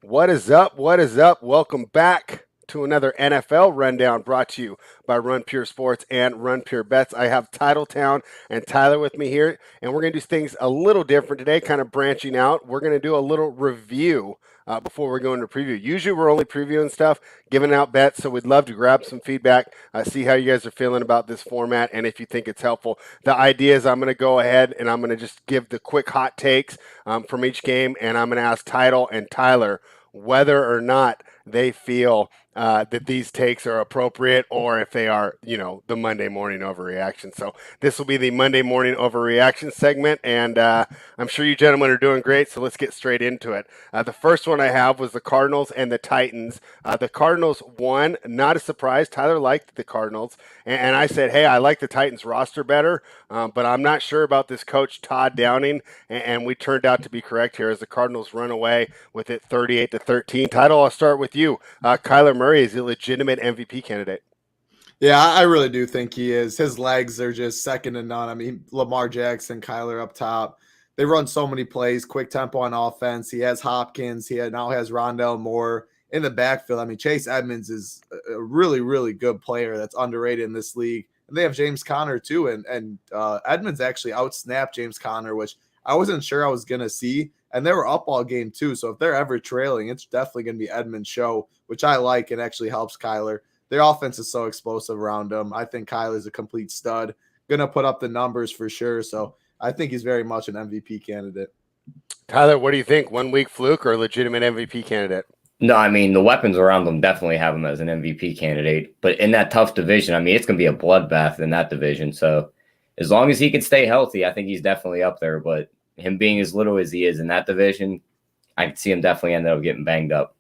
What is up? What is up? Welcome back to another NFL rundown brought to you by Run Pure Sports and Run Pure Bets. I have Titletown and Tyler with me here, and we're going to do things a little different today, kind of branching out. We're going to do a little review before we go into preview. Usually we're only previewing stuff, giving out bets, so we'd love to grab some feedback, see how you guys are feeling about this format, and if you think it's helpful. The idea is I'm going to go ahead and I'm going to just give the quick hot takes from each game, and I'm going to ask Title and Tyler whether or not they feel that these takes are appropriate or if they are, the Monday morning overreaction. So this will be the Monday morning overreaction segment, and I'm sure you gentlemen are doing great, so let's get straight into it. The first one I have was the Cardinals and the Titans. The Cardinals won, not a surprise. Tyler liked the Cardinals, and I said, hey, I like the Titans roster better, but I'm not sure about this coach, Todd Downing, and we turned out to be correct here as the Cardinals run away with it 38-13. Title, I'll start with you. Kyler Murray is a legitimate MVP candidate. Yeah, I really do think he is. His legs are just second to none. I mean, Lamar Jackson, Kyler up top. They run so many plays, quick tempo on offense. He has Hopkins. Now has Rondell Moore in the backfield. I mean, Chase Edmonds is a really, really good player that's underrated in this league. And they have James Conner too. And Edmonds actually outsnapped James Conner, which I wasn't sure I was going to see. And they were up all game too. So if they're ever trailing, it's definitely going to be Edmonds' show, which I like and actually helps Kyler. Their offense is so explosive around him. I think Kyler's a complete stud. Going to put up the numbers for sure. So I think he's very much an MVP candidate. Tyler, what do you think? 1 week fluke or legitimate MVP candidate? No, I mean, the weapons around them definitely have him as an MVP candidate. But in that tough division, I mean, it's going to be a bloodbath in that division. So as long as he can stay healthy, I think he's definitely up there. But him being as little as he is in that division, I can see him definitely end up getting banged up.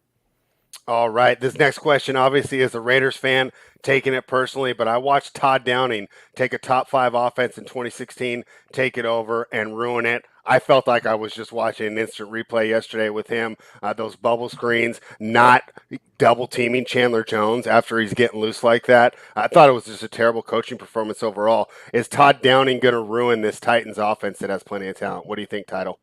All right. This next question, obviously, as a Raiders fan, taking it personally, but I watched Todd Downing take a top 5 offense in 2016, take it over and ruin it. I felt like I was just watching an instant replay yesterday with him. Those bubble screens, not double teaming Chandler Jones after he's getting loose like that. I thought it was just a terrible coaching performance overall. Is Todd Downing going to ruin this Titans offense that has plenty of talent? What do you think, Title?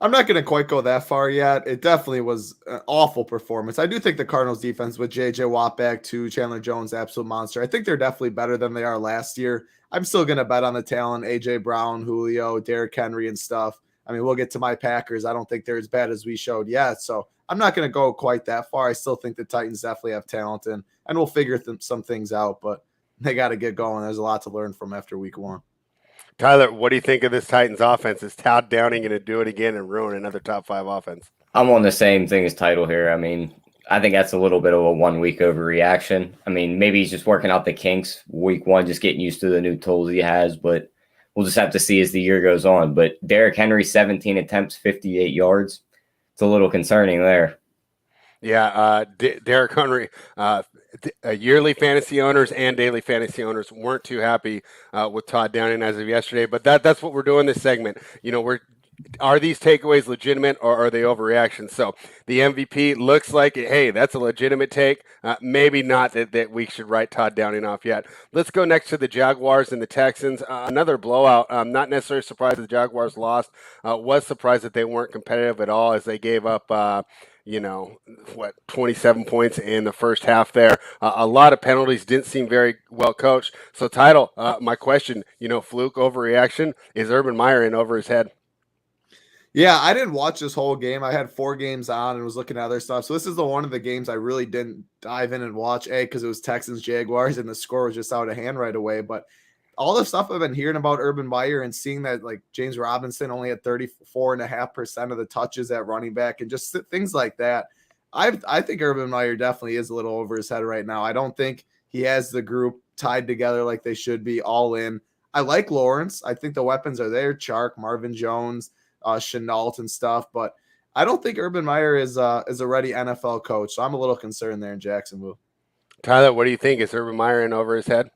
I'm not going to quite go that far yet. It definitely was an awful performance. I do think the Cardinals defense with J.J. Watt back to Chandler Jones, absolute monster. I think they're definitely better than they are last year. I'm still going to bet on the talent, A.J. Brown, Julio, Derrick Henry and stuff. I mean, we'll get to my Packers. I don't think they're as bad as we showed yet. So I'm not going to go quite that far. I still think the Titans definitely have talent, and we'll figure some things out, but they got to get going. There's a lot to learn from after week 1. Tyler, what do you think of this Titans offense? Is Todd Downing going to do it again and ruin another top 5 offense? I'm on the same thing as Title here. I mean, I think that's a little bit of a 1 week overreaction. I mean, maybe he's just working out the kinks week 1, just getting used to the new tools he has, but we'll just have to see as the year goes on. But Derrick Henry, 17 attempts, 58 yards. It's a little concerning there. Yeah, Derrick Henry, yearly fantasy owners and daily fantasy owners weren't too happy with Todd Downing as of yesterday. But that's what we're doing this segment. Are these takeaways legitimate or are they overreactions? So the MVP looks like, hey, that's a legitimate take. Maybe not that we should write Todd Downing off yet. Let's go next to the Jaguars and the Texans. Another blowout. Not necessarily surprised the Jaguars lost. Was surprised that they weren't competitive at all as they gave up 27 points in the first half there. A lot of penalties, didn't seem very well coached. So, Title, my question, fluke overreaction, is Urban Meyer in over his head? Yeah, I didn't watch this whole game. I had 4 games on and was looking at other stuff. So this is the one of the games I really didn't dive in and watch, because it was Texans Jaguars and the score was just out of hand right away. But all the stuff I've been hearing about Urban Meyer and seeing that like James Robinson only had 34.5% of the touches at running back and just things like that. I think Urban Meyer definitely is a little over his head right now. I don't think he has the group tied together like they should be, all in. I like Lawrence. I think the weapons are there. Chark, Marvin Jones, Chenault and stuff, but I don't think Urban Meyer is a ready NFL coach. So I'm a little concerned there in Jacksonville. Tyler, what do you think? Is Urban Meyer in over his head?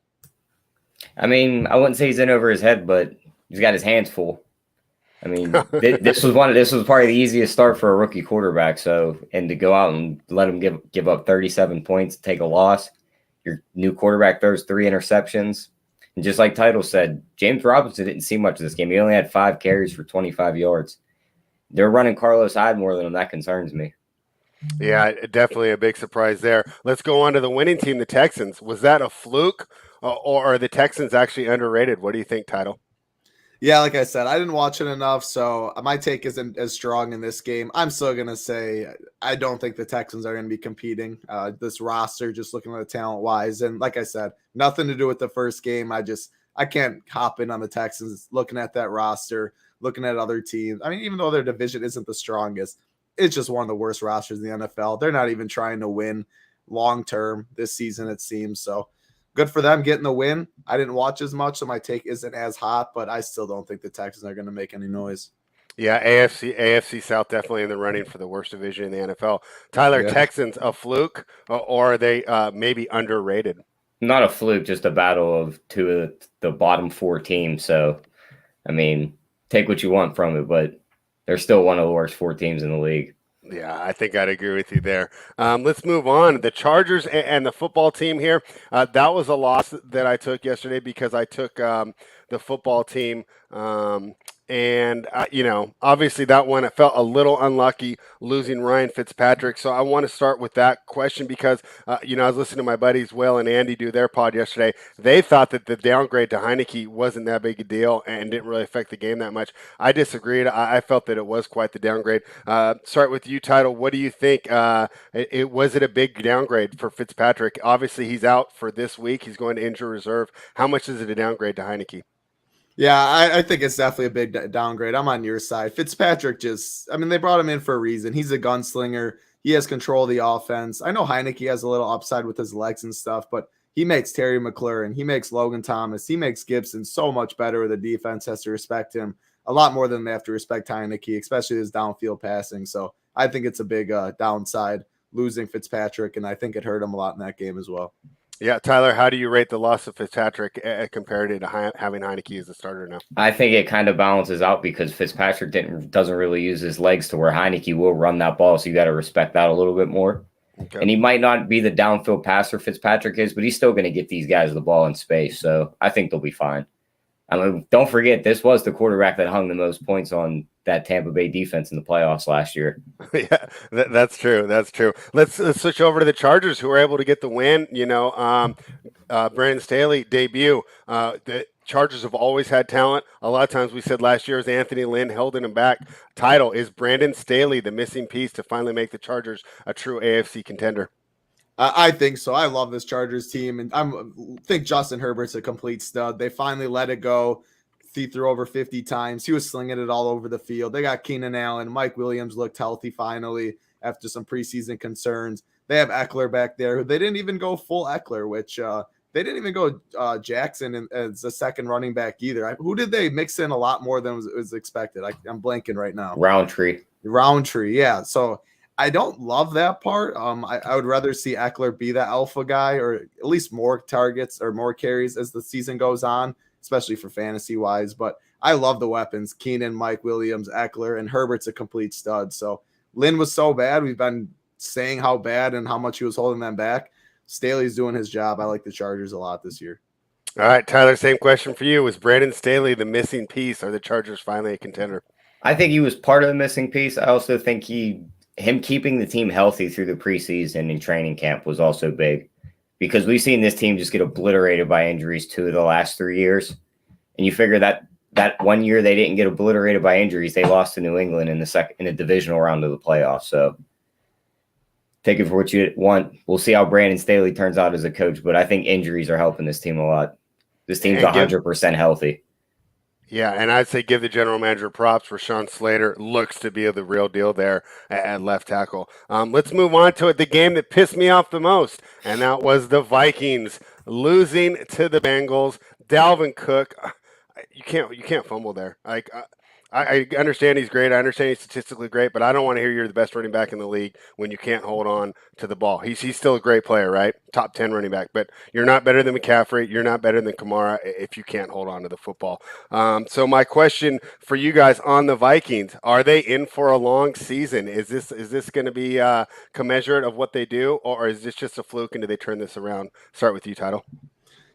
I mean, I wouldn't say he's in over his head, but he's got his hands full. I mean, this was probably the easiest start for a rookie quarterback. So, and to go out and let him give up 37 points, take a loss. Your new quarterback throws 3 interceptions. And just like Title said, James Robinson didn't see much of this game. He only had 5 carries for 25 yards. They're running Carlos Hyde more than him. That concerns me. Yeah, definitely a big surprise there. Let's go on to the winning team, the Texans. Was that a fluke, or are the Texans actually underrated? What do you think, Title? Yeah, like I said, I didn't watch it enough, so my take isn't as strong in this game. I'm still going to say I don't think the Texans are going to be competing. This roster, just looking at the talent wise, and like I said, nothing to do with the first game. I can't hop in on the Texans looking at that roster, looking at other teams. I mean, even though their division isn't the strongest, it's just one of the worst rosters in the NFL. They're not even trying to win long term this season, it seems. So good for them getting the win. I didn't watch as much, so my take isn't as hot, but I still don't think the Texans are going to make any noise. Yeah, AFC South definitely in the running for the worst division in the NFL. Tyler, Yeah. Texans a fluke, or are they maybe underrated? Not a fluke, just a battle of two of the bottom four teams. So, I mean, take what you want from it, but they're still one of the worst four teams in the league. Yeah, I think I'd agree with you there. Let's move on. The Chargers and the football team here. That was a loss that I took yesterday because I took the football team. Obviously that one, I felt a little unlucky losing Ryan Fitzpatrick. So I want to start with that question because, I was listening to my buddies Will and Andy do their pod yesterday. They thought that the downgrade to Heineke wasn't that big a deal and didn't really affect the game that much. I disagreed. I felt that it was quite the downgrade. Start with you, Title. What do you think? Was it a big downgrade for Fitzpatrick? Obviously, he's out for this week. He's going to injury reserve. How much is it a downgrade to Heineke? Yeah, I think it's definitely a big downgrade. I'm on your side. Fitzpatrick they brought him in for a reason. He's a gunslinger. He has control of the offense. I know Heineke has a little upside with his legs and stuff, but he makes Terry McLaurin, he makes Logan Thomas, he makes Gibson so much better. The defense has to respect him a lot more than they have to respect Heineke, especially his downfield passing. So I think it's a big downside losing Fitzpatrick, and I think it hurt him a lot in that game as well. Yeah, Tyler, how do you rate the loss of Fitzpatrick compared to having Heineke as a starter now? I think it kind of balances out because Fitzpatrick doesn't really use his legs to where Heineke will run that ball, so you got to respect that a little bit more. Okay. And he might not be the downfield passer Fitzpatrick is, but he's still going to get these guys the ball in space, so I think they'll be fine. I mean, don't forget, this was the quarterback that hung the most points on that Tampa Bay defense in the playoffs last year. Yeah, that's true. That's true. Let's switch over to the Chargers, who were able to get the win. Brandon Staley debut. The Chargers have always had talent. A lot of times we said last year as Anthony Lynn held him back. Title, is Brandon Staley the missing piece to finally make the Chargers a true AFC contender? I think so. I love this Chargers team, and I think Justin Herbert's a complete stud. They finally let it go. He threw over 50 times. He was slinging it all over the field. They got Keenan Allen. Mike Williams looked healthy finally after some preseason concerns. They have Eckler back there. They didn't even go full Eckler, which they didn't even go Jackson as a second running back either. Who did they mix in a lot more than was expected? I'm blanking right now. Roundtree, yeah. So I don't love that part. I would rather see Eckler be the alpha guy, or at least more targets or more carries as the season goes on, especially for fantasy wise. But I love the weapons: Keenan, Mike Williams, Eckler, and Herbert's a complete stud. So Lynn was so bad. We've been saying how bad and how much he was holding them back. Staley's doing his job. I like the Chargers a lot this year. All right, Tyler, same question for you. Was Brandon Staley the missing piece? Are the Chargers finally a contender? I think he was part of the missing piece. I also think him keeping the team healthy through the preseason and training camp was also big, because we've seen this team just get obliterated by injuries 2 of the last 3 years. And you figure that 1 year they didn't get obliterated by injuries, they lost to New England in the divisional round of the playoffs. So take it for what you want. We'll see how Brandon Staley turns out as a coach, but I think injuries are helping this team a lot. This team's 100% healthy. Yeah, and I'd say give the general manager props. Rashawn Slater looks to be the real deal there at left tackle. Let's move on to it. The game that pissed me off the most, and that was the Vikings losing to the Bengals. Dalvin Cook, you can't fumble there. I understand he's great. I understand he's statistically great, but I don't want to hear you're the best running back in the league when you can't hold on to the ball. He's still a great player, right? Top 10 running back, but you're not better than McCaffrey. You're not better than Kamara if you can't hold on to the football. So my question for you guys on the Vikings, are they in for a long season? Is this going to be commensurate of what they do, or is this just a fluke and do they turn this around? Start with you, Title.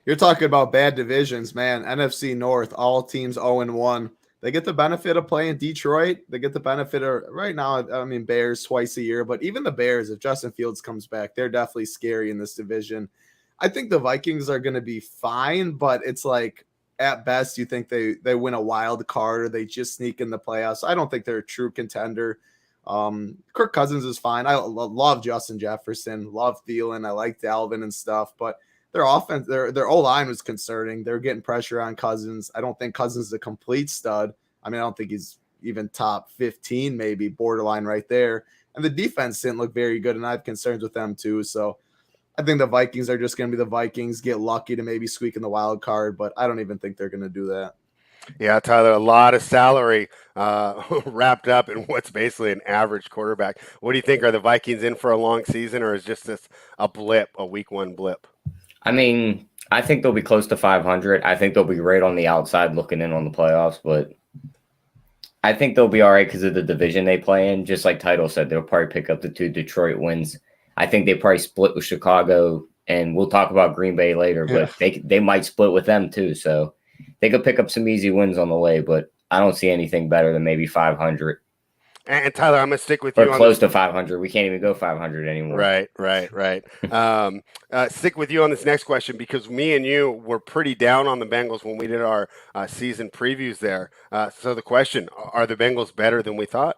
You're talking about bad divisions, man. NFC North, all teams 0-1. They get the benefit of playing Detroit. They get the benefit of right now. I mean, Bears twice a year, but even the Bears, if Justin Fields comes back, they're definitely scary in this division. I think the Vikings are going to be fine, but it's like at best, you think they win a wild card or they just sneak in the playoffs. I don't think they're a true contender. Kirk Cousins is fine. I love Justin Jefferson, love Thielen. I like Dalvin and stuff, but their offense, their O-line was concerning. They're getting pressure on Cousins. I don't think Cousins is a complete stud. I mean, I don't think he's even top 15, maybe borderline right there. And the defense didn't look very good, and I have concerns with them too. So I think the Vikings are just going to be the Vikings, get lucky to maybe squeak in the wild card, but I don't even think they're going to do that. Yeah, Tyler, a lot of salary wrapped up in what's basically an average quarterback. What do you think? Are the Vikings in for a long season, or is just this a blip, a week one blip? I mean, I think they'll be close to 500. I think they'll be right on the outside looking in on the playoffs, but I think they'll be all right because of the division they play in. Just like Title said, they'll probably pick up the 2 Detroit wins. I think they probably split with Chicago, and we'll talk about Green Bay later, but they might split with them too. So they could pick up some easy wins on the way, but I don't see anything better than maybe 500. And Tyler, I'm going to stick with you. Or close to 500. We can't even go 500 anymore. Right. Stick with you on this next question because me and you were pretty down on the Bengals when we did our season previews there. So the question, are the Bengals better than we thought?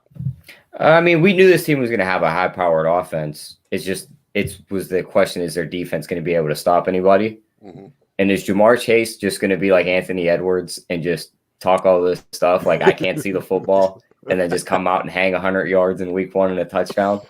I mean, we knew this team was going to have a high-powered offense. It was the question, is their defense going to be able to stop anybody? Mm-hmm. And is Jamar Chase just going to be like Anthony Edwards and just talk all this stuff like I can't see the football and then just come out and hang 100 yards in week one and a touchdown?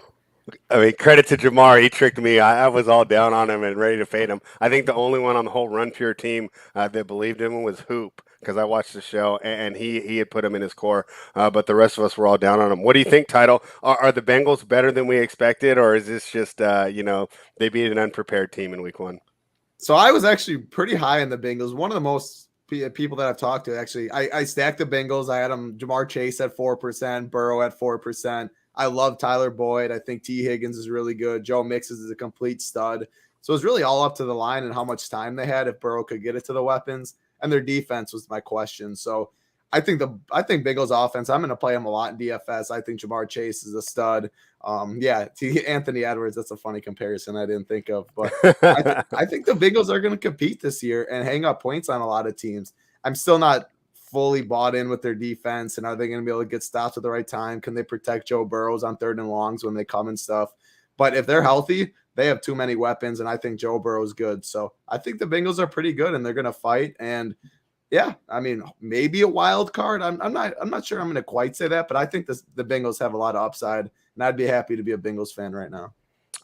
I mean, credit to Jamar. He tricked me. I was all down on him and ready to fade him. I think the only one on the whole Run Pure team that believed in him was Hoop because I watched the show and he had put him in his core. But the rest of us were all down on him. What do you think, Title? Are the Bengals better than we expected, or is this just, they beat an unprepared team in week one? So I was actually pretty high in the Bengals. One of the most people that I've talked to, actually, I stacked the Bengals. I had them Jamar Chase at 4%, Burrow at 4%. I love Tyler Boyd. I think T. Higgins is really good. Joe Mixon is a complete stud. So it's really all up to the line and how much time they had if Burrow could get it to the weapons. And their defense was my question. So I think Bengals offense, I'm going to play them a lot in DFS. I think Jamar Chase is a stud. Anthony Edwards, that's a funny comparison I didn't think of. But I think the Bengals are going to compete this year and hang up points on a lot of teams. I'm still not fully bought in with their defense, and are they going to be able to get stops at the right time? Can they protect Joe Burrows on 3rd and longs when they come and stuff? But if they're healthy, they have too many weapons, and I think Joe Burrow is good. So I think the Bengals are pretty good, and they're going to fight. And yeah, I mean, maybe a wild card. I'm not sure I'm going to quite say that, but I think the Bengals have a lot of upside, and I'd be happy to be a Bengals fan right now.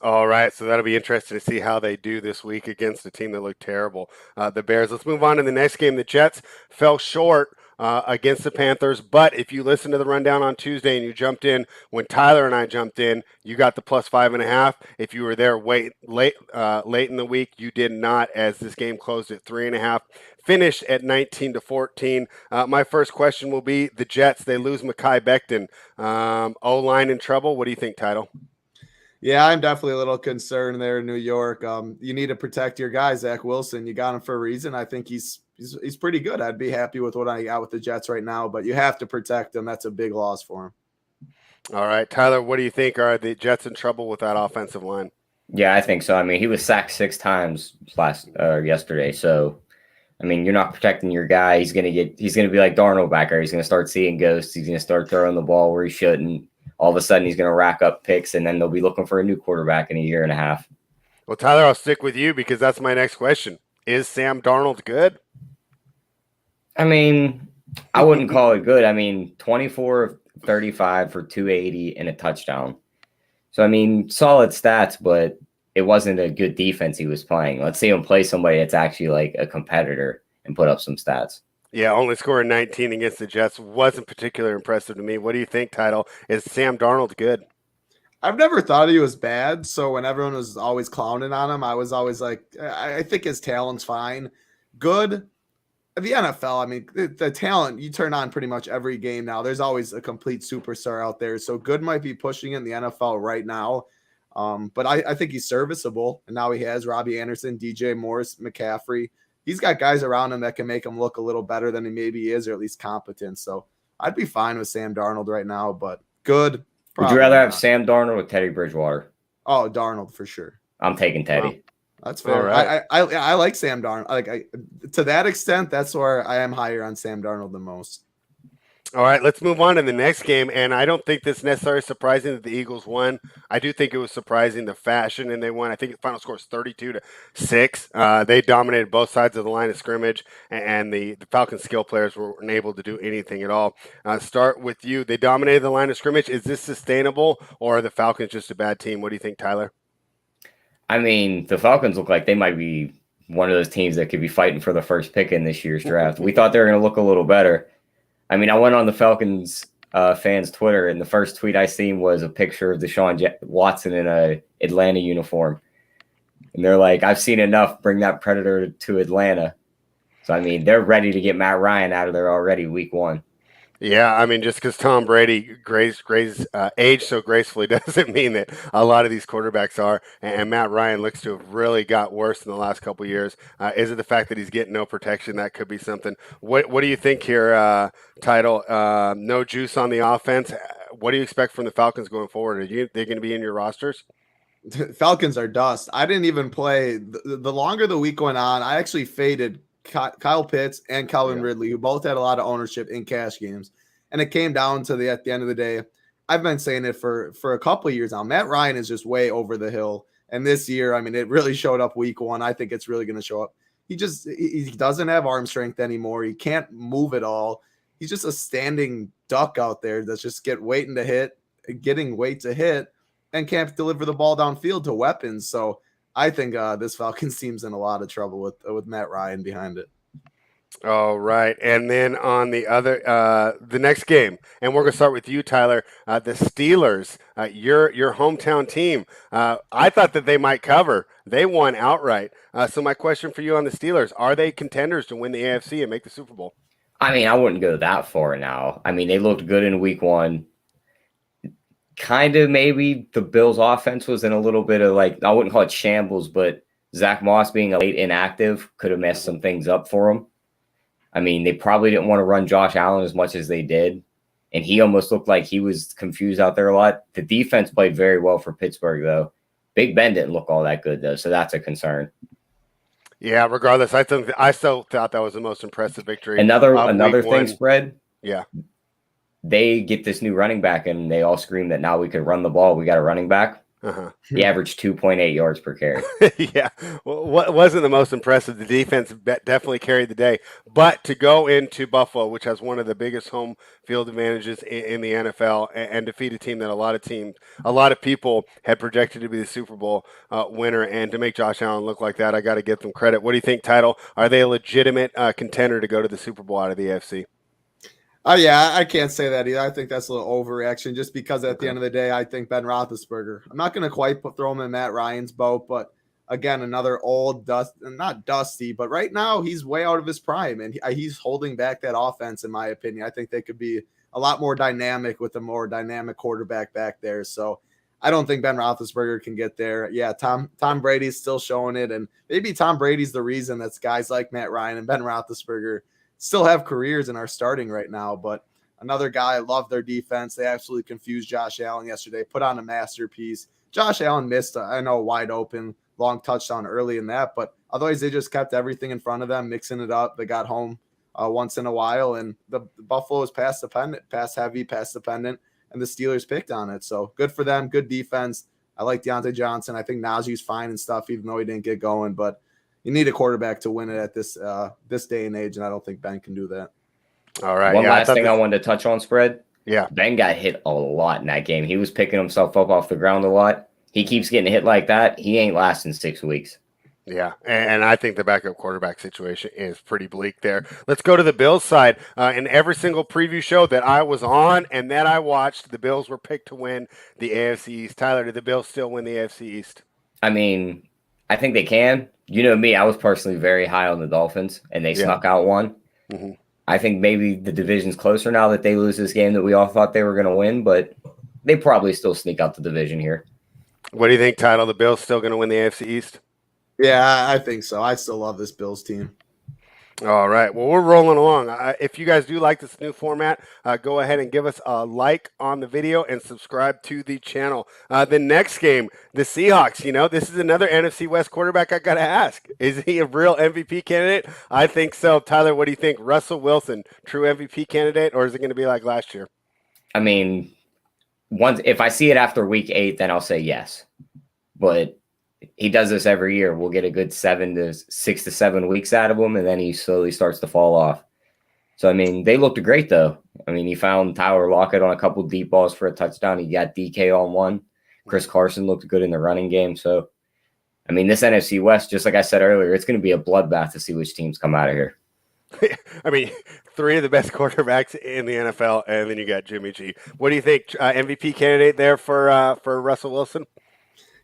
All right, so that'll be interesting to see how they do this week against a team that looked terrible, the Bears. Let's move on to the next game. The Jets fell short against the Panthers, but if you listen to the rundown on Tuesday and you jumped in when Tyler and I jumped in, you got the plus 5.5. If you were there late in the week, you did not, as this game closed at 3.5. Finished at 19-14. My first question will be the Jets. They lose Mekhi Becton. O-line in trouble. What do you think, Title? Yeah, I'm definitely a little concerned there in New York. You need to protect your guy, Zach Wilson. You got him for a reason. I think he's pretty good. I'd be happy with what I got with the Jets right now, but you have to protect him. That's a big loss for him. All right, Tyler, what do you think? Are the Jets in trouble with that offensive line? Yeah, I think so. I mean, he was sacked 6 times yesterday. So, I mean, you're not protecting your guy. He's gonna be like Darnold back there. He's gonna start seeing ghosts. He's gonna start throwing the ball where he shouldn't. All of a sudden, he's gonna rack up picks, and then they'll be looking for a new quarterback in a year and a half. Well, Tyler, I'll stick with you because that's my next question. Is Sam Darnold good? I mean, I wouldn't call it good. I mean, 24 of 35 for 280 and a touchdown. So, I mean, solid stats, but it wasn't a good defense he was playing. Let's see him play somebody that's actually like a competitor and put up some stats. Yeah, only scoring 19 against the Jets wasn't particularly impressive to me. What do you think, Title? Is Sam Darnold good? I've never thought he was bad, so when everyone was always clowning on him, I was always like, I think his talent's fine. Good. The NFL, I mean, the talent, you turn on pretty much every game now. There's always a complete superstar out there, so good might be pushing in the NFL right now. But I think he's serviceable, and now he has Robbie Anderson, DJ Morris, McCaffrey. He's got guys around him that can make him look a little better than he maybe is, or at least competent. So I'd be fine with Sam Darnold right now, but good. Would you rather have Sam Darnold or Teddy Bridgewater? Oh, Darnold for sure. I'm taking Teddy. Wow. That's fair. Right. I like Sam Darnold. To that extent, that's where I am higher on Sam Darnold than most. All right, let's move on to the next game. And I don't think this necessarily surprising that the Eagles won. I do think it was surprising the fashion, and they won. I think the final score is 32-6. They dominated both sides of the line of scrimmage, and the Falcons skill players weren't able to do anything at all. Start with you. They dominated the line of scrimmage. Is this sustainable, or are the Falcons just a bad team? What do you think, Tyler? I mean, the Falcons look like they might be one of those teams that could be fighting for the first pick in this year's draft. We thought they were going to look a little better. I mean, I went on the Falcons fans' Twitter, and the first tweet I seen was a picture of Deshaun Watson in a Atlanta uniform. And they're like, I've seen enough. Bring that Predator to Atlanta. So, I mean, they're ready to get Matt Ryan out of there already week 1. Yeah, I mean, just because Tom Brady aged so gracefully doesn't mean that a lot of these quarterbacks are. And Matt Ryan looks to have really got worse in the last couple of years. Is it the fact that he's getting no protection? That could be something. What do you think here, Title? No juice on the offense. What do you expect from the Falcons going forward? Are they going to be in your rosters? Falcons are dust. I didn't even play. The longer the week went on, I actually faded Kyle Pitts and Calvin Ridley, who both had a lot of ownership in cash games. And it came down to at the end of the day, I've been saying it for a couple of years now. Matt Ryan is just way over the hill. And this year, I mean, it really showed up week 1. I think it's really going to show up. He doesn't have arm strength anymore. He can't move at all. He's just a standing duck out there that's just getting weight to hit and can't deliver the ball downfield to weapons. So I think this Falcons team's in a lot of trouble with Matt Ryan behind it. All right. And then on the next game, and we're going to start with you, Tyler, the Steelers, your hometown team. I thought that they might cover. They won outright. So my question for you on the Steelers, are they contenders to win the AFC and make the Super Bowl? I mean, I wouldn't go that far now. I mean, they looked good in week 1. Kind of maybe the Bills' offense was in a little bit of I wouldn't call it shambles, but Zach Moss being a late inactive could have messed some things up for him. I mean, they probably didn't want to run Josh Allen as much as they did, and he almost looked like he was confused out there a lot. The defense played very well for Pittsburgh, though. Big Ben didn't look all that good, though, so that's a concern. Yeah, regardless, I still thought that was the most impressive victory. Another thing, spread. Yeah. They get this new running back, and they all scream that now we could run the ball. We got a running back. He averaged 2.8 yards per carry. Yeah. Well, what wasn't the most impressive? The defense definitely carried the day. But to go into Buffalo, which has one of the biggest home field advantages in the NFL, and defeat a team that a lot of people had projected to be the Super Bowl winner, and to make Josh Allen look like that, I got to give them credit. What do you think, Title? Are they a legitimate contender to go to the Super Bowl out of the AFC? Yeah, I can't say that either. I think that's a little overreaction just because at the end of the day, I think Ben Roethlisberger, I'm not going to quite throw him in Matt Ryan's boat, but again, another old not dusty, but right now he's way out of his prime and he's holding back that offense, in my opinion. I think they could be a lot more dynamic with a more dynamic quarterback back there. So I don't think Ben Roethlisberger can get there. Yeah, Tom Brady's still showing it, and maybe Tom Brady's the reason that guys like Matt Ryan and Ben Roethlisberger still have careers and are starting right now. But another guy, I love their defense. They absolutely confused Josh Allen yesterday, put on a masterpiece. Josh Allen missed, I know, wide open, long touchdown early in that, but otherwise they just kept everything in front of them, mixing it up. They got home once in a while, and the Buffalo is pass heavy, pass dependent, and the Steelers picked on it. So good for them, good defense. I like Deontay Johnson. I think Najee's fine and stuff, even though he didn't get going, but you need a quarterback to win it at this day and age, and I don't think Ben can do that. All right. One last thing I wanted to touch on, spread. Yeah. Ben got hit a lot in that game. He was picking himself up off the ground a lot. He keeps getting hit like that. He ain't lasting 6 weeks. Yeah, and I think the backup quarterback situation is pretty bleak there. Let's go to the Bills side. In every single preview show that I was on and that I watched, the Bills were picked to win the AFC East. Tyler, did the Bills still win the AFC East? I mean, I think they can. You know me, I was personally very high on the Dolphins, and they snuck out one. Mm-hmm. I think maybe the division's closer now that they lose this game that we all thought they were going to win, but they probably still sneak out the division here. What do you think, Title? The Bills still going to win the AFC East? Yeah, I think so. I still love this Bills team. All right. Well, we're rolling along. If you guys do like this new format, go ahead and give us a like on the video and subscribe to the channel. The next game, the Seahawks. This is another NFC West quarterback I got to ask. Is he a real MVP candidate? I think so. Tyler, what do you think? Russell Wilson, true MVP candidate, or is it going to be like last year? I mean, if I see it after week 8, then I'll say yes. But he does this every year. We'll get a good 6 to 7 weeks out of him, and then he slowly starts to fall off. So, I mean, they looked great, though. I mean, he found Tyler Lockett on a couple deep balls for a touchdown. He got DK on one. Chris Carson looked good in the running game. So, I mean, this NFC West, just like I said earlier, it's going to be a bloodbath to see which teams come out of here. I mean, 3 of the best quarterbacks in the NFL, and then you got Jimmy G. What do you think? MVP candidate there for Russell Wilson?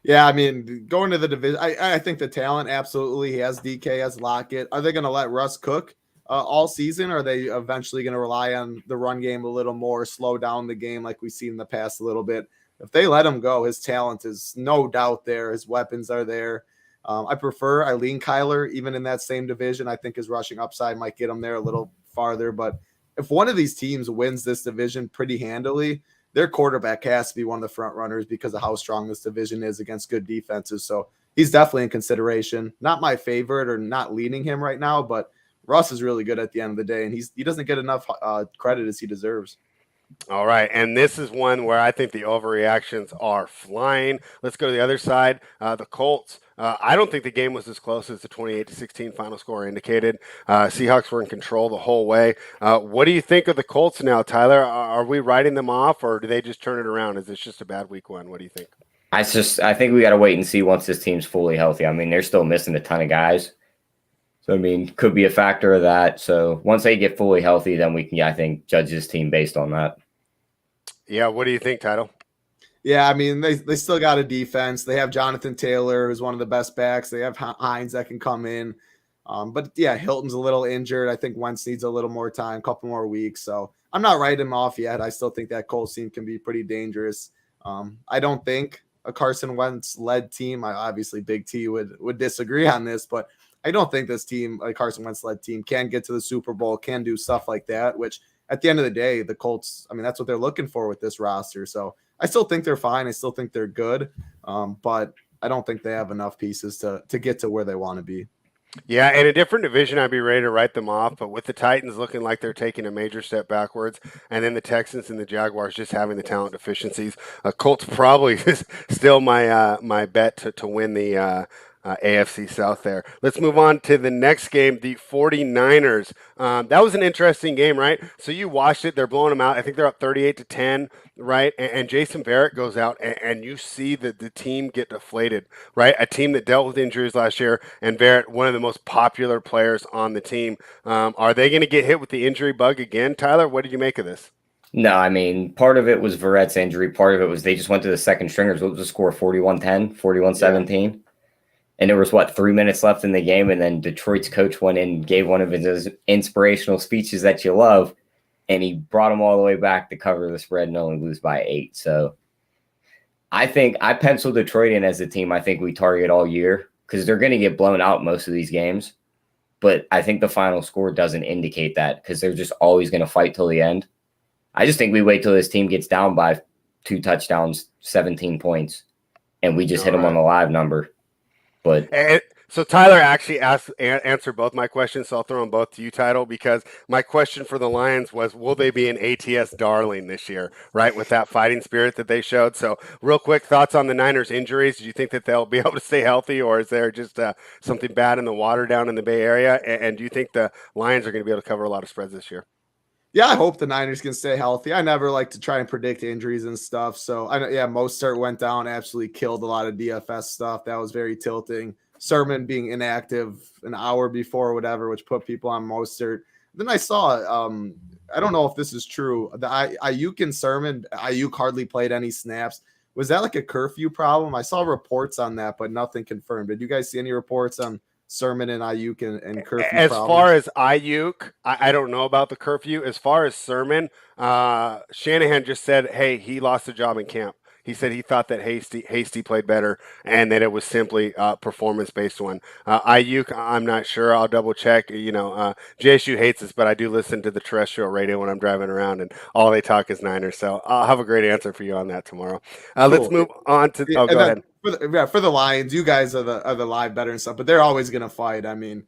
Yeah, I mean, going to the division, I think the talent, absolutely. He has DK, has Lockett. Are they going to let Russ cook all season? Or are they eventually going to rely on the run game a little more, slow down the game like we've seen in the past a little bit? If they let him go, his talent is no doubt there. His weapons are there. I lean Kyler, even in that same division. I think his rushing upside might get him there a little farther. But if one of these teams wins this division pretty handily, their quarterback has to be one of the front runners because of how strong this division is against good defenses. So he's definitely in consideration. Not my favorite or not leaning him right now, but Russ is really good at the end of the day, and he doesn't get enough credit as he deserves. All right, and this is one where I think the overreactions are flying. Let's go to the other side. The Colts. I don't think the game was as close as the 28-16 final score indicated. Seahawks were in control the whole way. What do you think of the Colts now, Tyler? Are we writing them off, or do they just turn it around? Is this just a bad week 1? What do you think? I think we got to wait and see once this team's fully healthy. I mean, they're still missing a ton of guys. So, I mean, could be a factor of that. So once they get fully healthy, then we can, I think, judge this team based on that. Yeah, what do you think, Title? Yeah, I mean, they still got a defense. They have Jonathan Taylor, who's one of the best backs. They have Hines that can come in. But, yeah, Hilton's a little injured. I think Wentz needs a little more time, a couple more weeks. So I'm not writing him off yet. I still think that Colts team can be pretty dangerous. I don't think a Carson Wentz-led team, obviously Big T would disagree on this, but I don't think this team, a Carson Wentz-led team, can get to the Super Bowl, can do stuff like that, which at the end of the day, the Colts, I mean, that's what they're looking for with this roster. So I still think they're fine. I still think they're good, but I don't think they have enough pieces to get to where they want to be. Yeah, in a different division, I'd be ready to write them off. But with the Titans looking like they're taking a major step backwards, and then the Texans and the Jaguars just having the talent deficiencies, Colts probably is still my bet to win the AFC South there. Let's move on to the next game, the 49ers. That was an interesting game, right? So you watched it. They're blowing them out. I think they're up 38-10, right? And Jason Barrett goes out, and you see that the team get deflated, right? A team that dealt with injuries last year, and Barrett, one of the most popular players on the team. Are they going to get hit with the injury bug again, Tyler? What did you make of this? No, I mean, part of it was Verrett's injury. Part of it was they just went to the second stringers. What was the score? 41-10, 41-17? Yeah. And there was, 3 minutes left in the game, and then Detroit's coach went in and gave one of his inspirational speeches that you love, and he brought them all the way back to cover the spread and only lose by 8. So I think I penciled Detroit in as a team I think we target all year because they're going to get blown out most of these games. But I think the final score doesn't indicate that because they're just always going to fight till the end. I just think we wait till this team gets down by 2 touchdowns, 17 points, and we just hit them on the live number. But so Tyler actually answered both my questions, so I'll throw them both to you, Title, because my question for the Lions was, will they be an ATS darling this year, right, with that fighting spirit that they showed? So real quick, thoughts on the Niners' injuries. Do you think that they'll be able to stay healthy, or is there just something bad in the water down in the Bay Area? And do you think the Lions are going to be able to cover a lot of spreads this year? Yeah, I hope the Niners can stay healthy. I never like to try and predict injuries and stuff. So, Mostert went down, absolutely killed a lot of DFS stuff. That was very tilting. Sermon being inactive an hour before or whatever, which put people on Mostert. Then I saw, I don't know if this is true, the Ayuk and Sermon, Ayuk hardly played any snaps. Was that like a curfew problem? I saw reports on that, but nothing confirmed. Did you guys see any reports on Sermon and Ayuk and curfew as problems? Far as Ayuk, I don't know about the curfew. As far as Sermon, Shanahan just said, hey, he lost a job in camp. He said he thought that Hasty played better and that it was simply performance-based one. Ayuk, I'm not sure. I'll double check. JSU hates this, but I do listen to the terrestrial radio when I'm driving around, and all they talk is Niners. So I'll have a great answer for you on that tomorrow. Let's Cool. move on to. Yeah, Oh, go ahead. For the Lions, you guys are the live better and stuff, but they're always going to fight. I mean,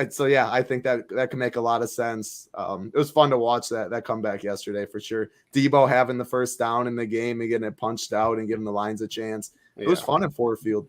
so yeah, I think that can make a lot of sense. It was fun to watch that comeback yesterday for sure. Debo having the first down in the game and getting it punched out and giving the Lions a chance. It was fun at Ford Field.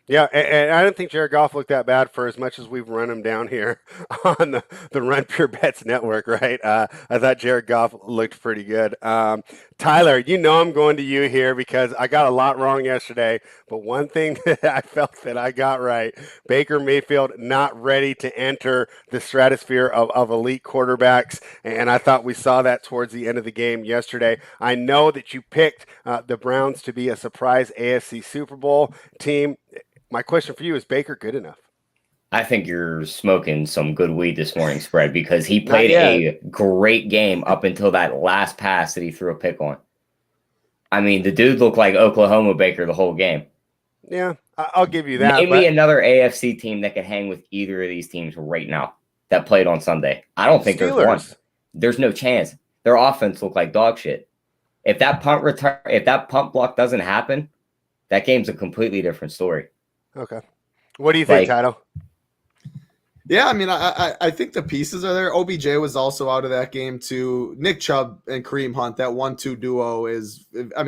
Yeah, and I don't think Jared Goff looked that bad for as much as we've run him down here on the Run Pure Bets network, right? I thought Jared Goff looked pretty good. Tyler, I'm going to you here because I got a lot wrong yesterday, but one thing that I felt that I got right, Baker Mayfield not ready to enter the stratosphere of elite quarterbacks, and I thought we saw that towards the end of the game yesterday. I know that you picked the Browns to be a surprise AFC Super Bowl team. My question for you, is Baker good enough? I think you're smoking some good weed this morning, Spread, because he played a great game up until that last pass that he threw a pick on. I mean, the dude looked like Oklahoma Baker the whole game. Yeah, I'll give you that. Name me another AFC team that could hang with either of these teams right now that played on Sunday. I don't think there's one. There's no chance. Their offense looked like dog shit. If that punt block doesn't happen, that game's a completely different story. Okay. What do you think, Title? Yeah, I mean, I think the pieces are there. OBJ was also out of that game too. Nick Chubb and Kareem Hunt, that 1-2 duo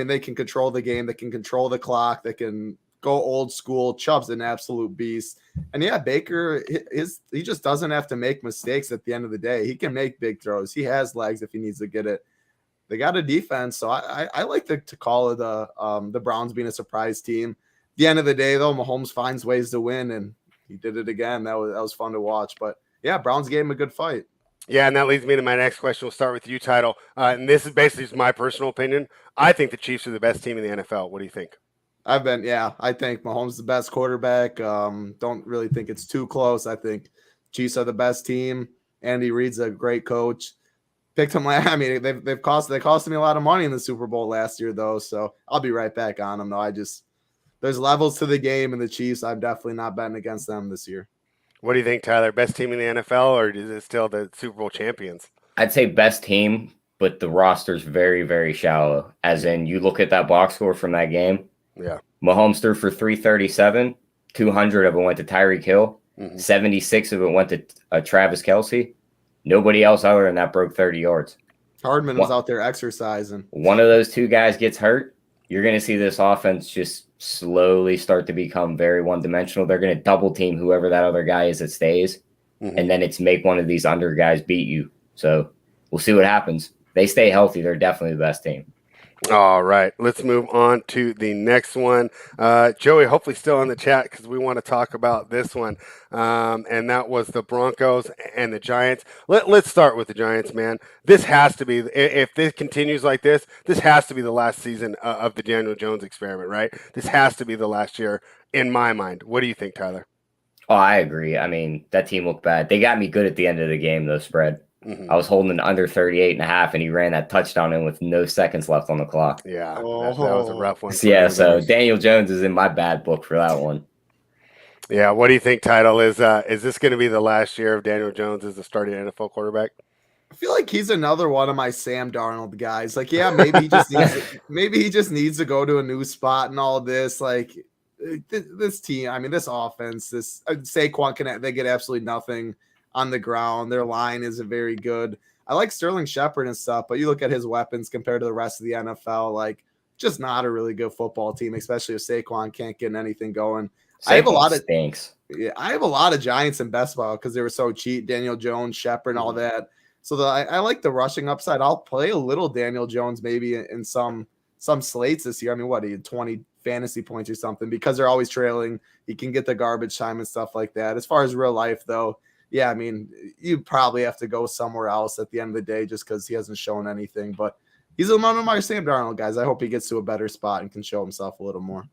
they can control the game. They can control the clock. They can go old school. Chubb's an absolute beast. And yeah, Baker, he just doesn't have to make mistakes at the end of the day. He can make big throws. He has legs if he needs to get it. They got a defense. So I like to call it the Browns being a surprise team. The end of the day, though, Mahomes finds ways to win, and he did it again. That was fun to watch. But yeah, Browns gave him a good fight. Yeah, and that leads me to my next question. We'll start with you, Title. And this is basically just my personal opinion. I think the Chiefs are the best team in the NFL. What do you think? I think Mahomes is the best quarterback. Don't really think it's too close. I think Chiefs are the best team. Andy Reid's a great coach. Picked him last. I mean, they cost me a lot of money in the Super Bowl last year, though. So I'll be right back on them, though. There's levels to the game, and the Chiefs, I'm definitely not betting against them this year. What do you think, Tyler? Best team in the NFL, or is it still the Super Bowl champions? I'd say best team, but the roster's very, very shallow. As in, you look at that box score from that game. Yeah. Mahomes threw for 337. 200 of it went to Tyreek Hill. 76 of it went to Travis Kelce. Nobody else other than that broke 30 yards. Hardman was out there exercising. One of those two guys gets hurt, you're going to see this offense just slowly start to become very one-dimensional. They're going to double team whoever that other guy is that stays, and then it's make one of these under guys beat you. So we'll see what happens. They stay healthy. They're definitely the best team. All right, let's move on to the next one. Joey, hopefully still in the chat because we want to talk about this one. And that was the Broncos and the Giants. Let's start with the Giants, man. This has to be, if this continues like this has to be the last season of the Daniel Jones experiment, right? This has to be the last year in my mind. What do you think, Tyler? Oh, I agree. I mean, that team looked bad. They got me good at the end of the game, though, Spread. I was holding an under 38.5, and he ran that touchdown in with no seconds left on the clock. Yeah, that was a rough one. Yeah, so Daniel Jones is in my bad book for that one. Yeah, what do you think, Title? Is this going to be the last year of Daniel Jones as the starting NFL quarterback? I feel like he's another one of my Sam Darnold guys. Like, yeah, maybe he just needs to go to a new spot and all this. Like, this team, I mean, this offense, this Saquon they get absolutely nothing on the ground. Their line isn't very good. I like Sterling Shepard and stuff, but you look at his weapons compared to the rest of the NFL, like, just not a really good football team, especially if Saquon can't get anything going. I have a lot of things. Yeah, I have a lot of Giants in best ball because they were so cheap. Daniel Jones, Shepard, and all that. So I like the rushing upside. I'll play a little Daniel Jones maybe in some slates this year. I mean, what, he had 20 fantasy points or something because they're always trailing. He can get the garbage time and stuff like that. As far as real life, though, yeah, I mean, you probably have to go somewhere else at the end of the day just because he hasn't shown anything. But he's one of my Sam Darnold guys. I hope he gets to a better spot and can show himself a little more.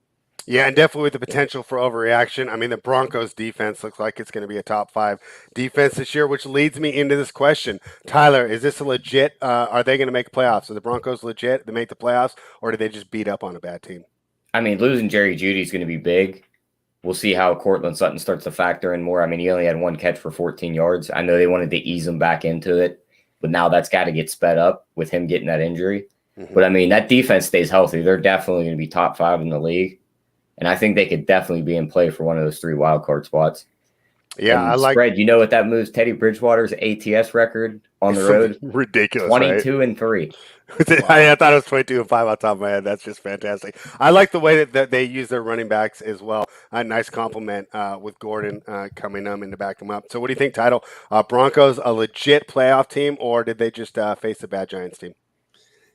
Yeah, and definitely with the potential for overreaction. I mean, the Broncos defense looks like it's going to be a top 5 defense this year, which leads me into this question. Tyler, is this a legit, are they going to make playoffs? Are the Broncos legit to make the playoffs, or do they just beat up on a bad team? I mean, losing Jerry Jeudy is going to be big. We'll see how Cortland Sutton starts to factor in more. I mean, he only had 1 catch for 14 yards. I know they wanted to ease him back into it, but now that's got to get sped up with him getting that injury. Mm-hmm. But I mean, that defense stays healthy. They're definitely going to be top 5 in the league. And I think they could definitely be in play for one of those 3 wild card spots. Yeah, and I like. Spread, you know what that moves Teddy Bridgewater's ATS record on the road? Ridiculous. 22-3. Wow. I thought it was 22-5 on top of my head. That's just fantastic. I like the way that they use their running backs as well. A nice compliment with Gordon coming in to back them up. So what do you think, Title? Broncos a legit playoff team, or did they just face a bad Giants team?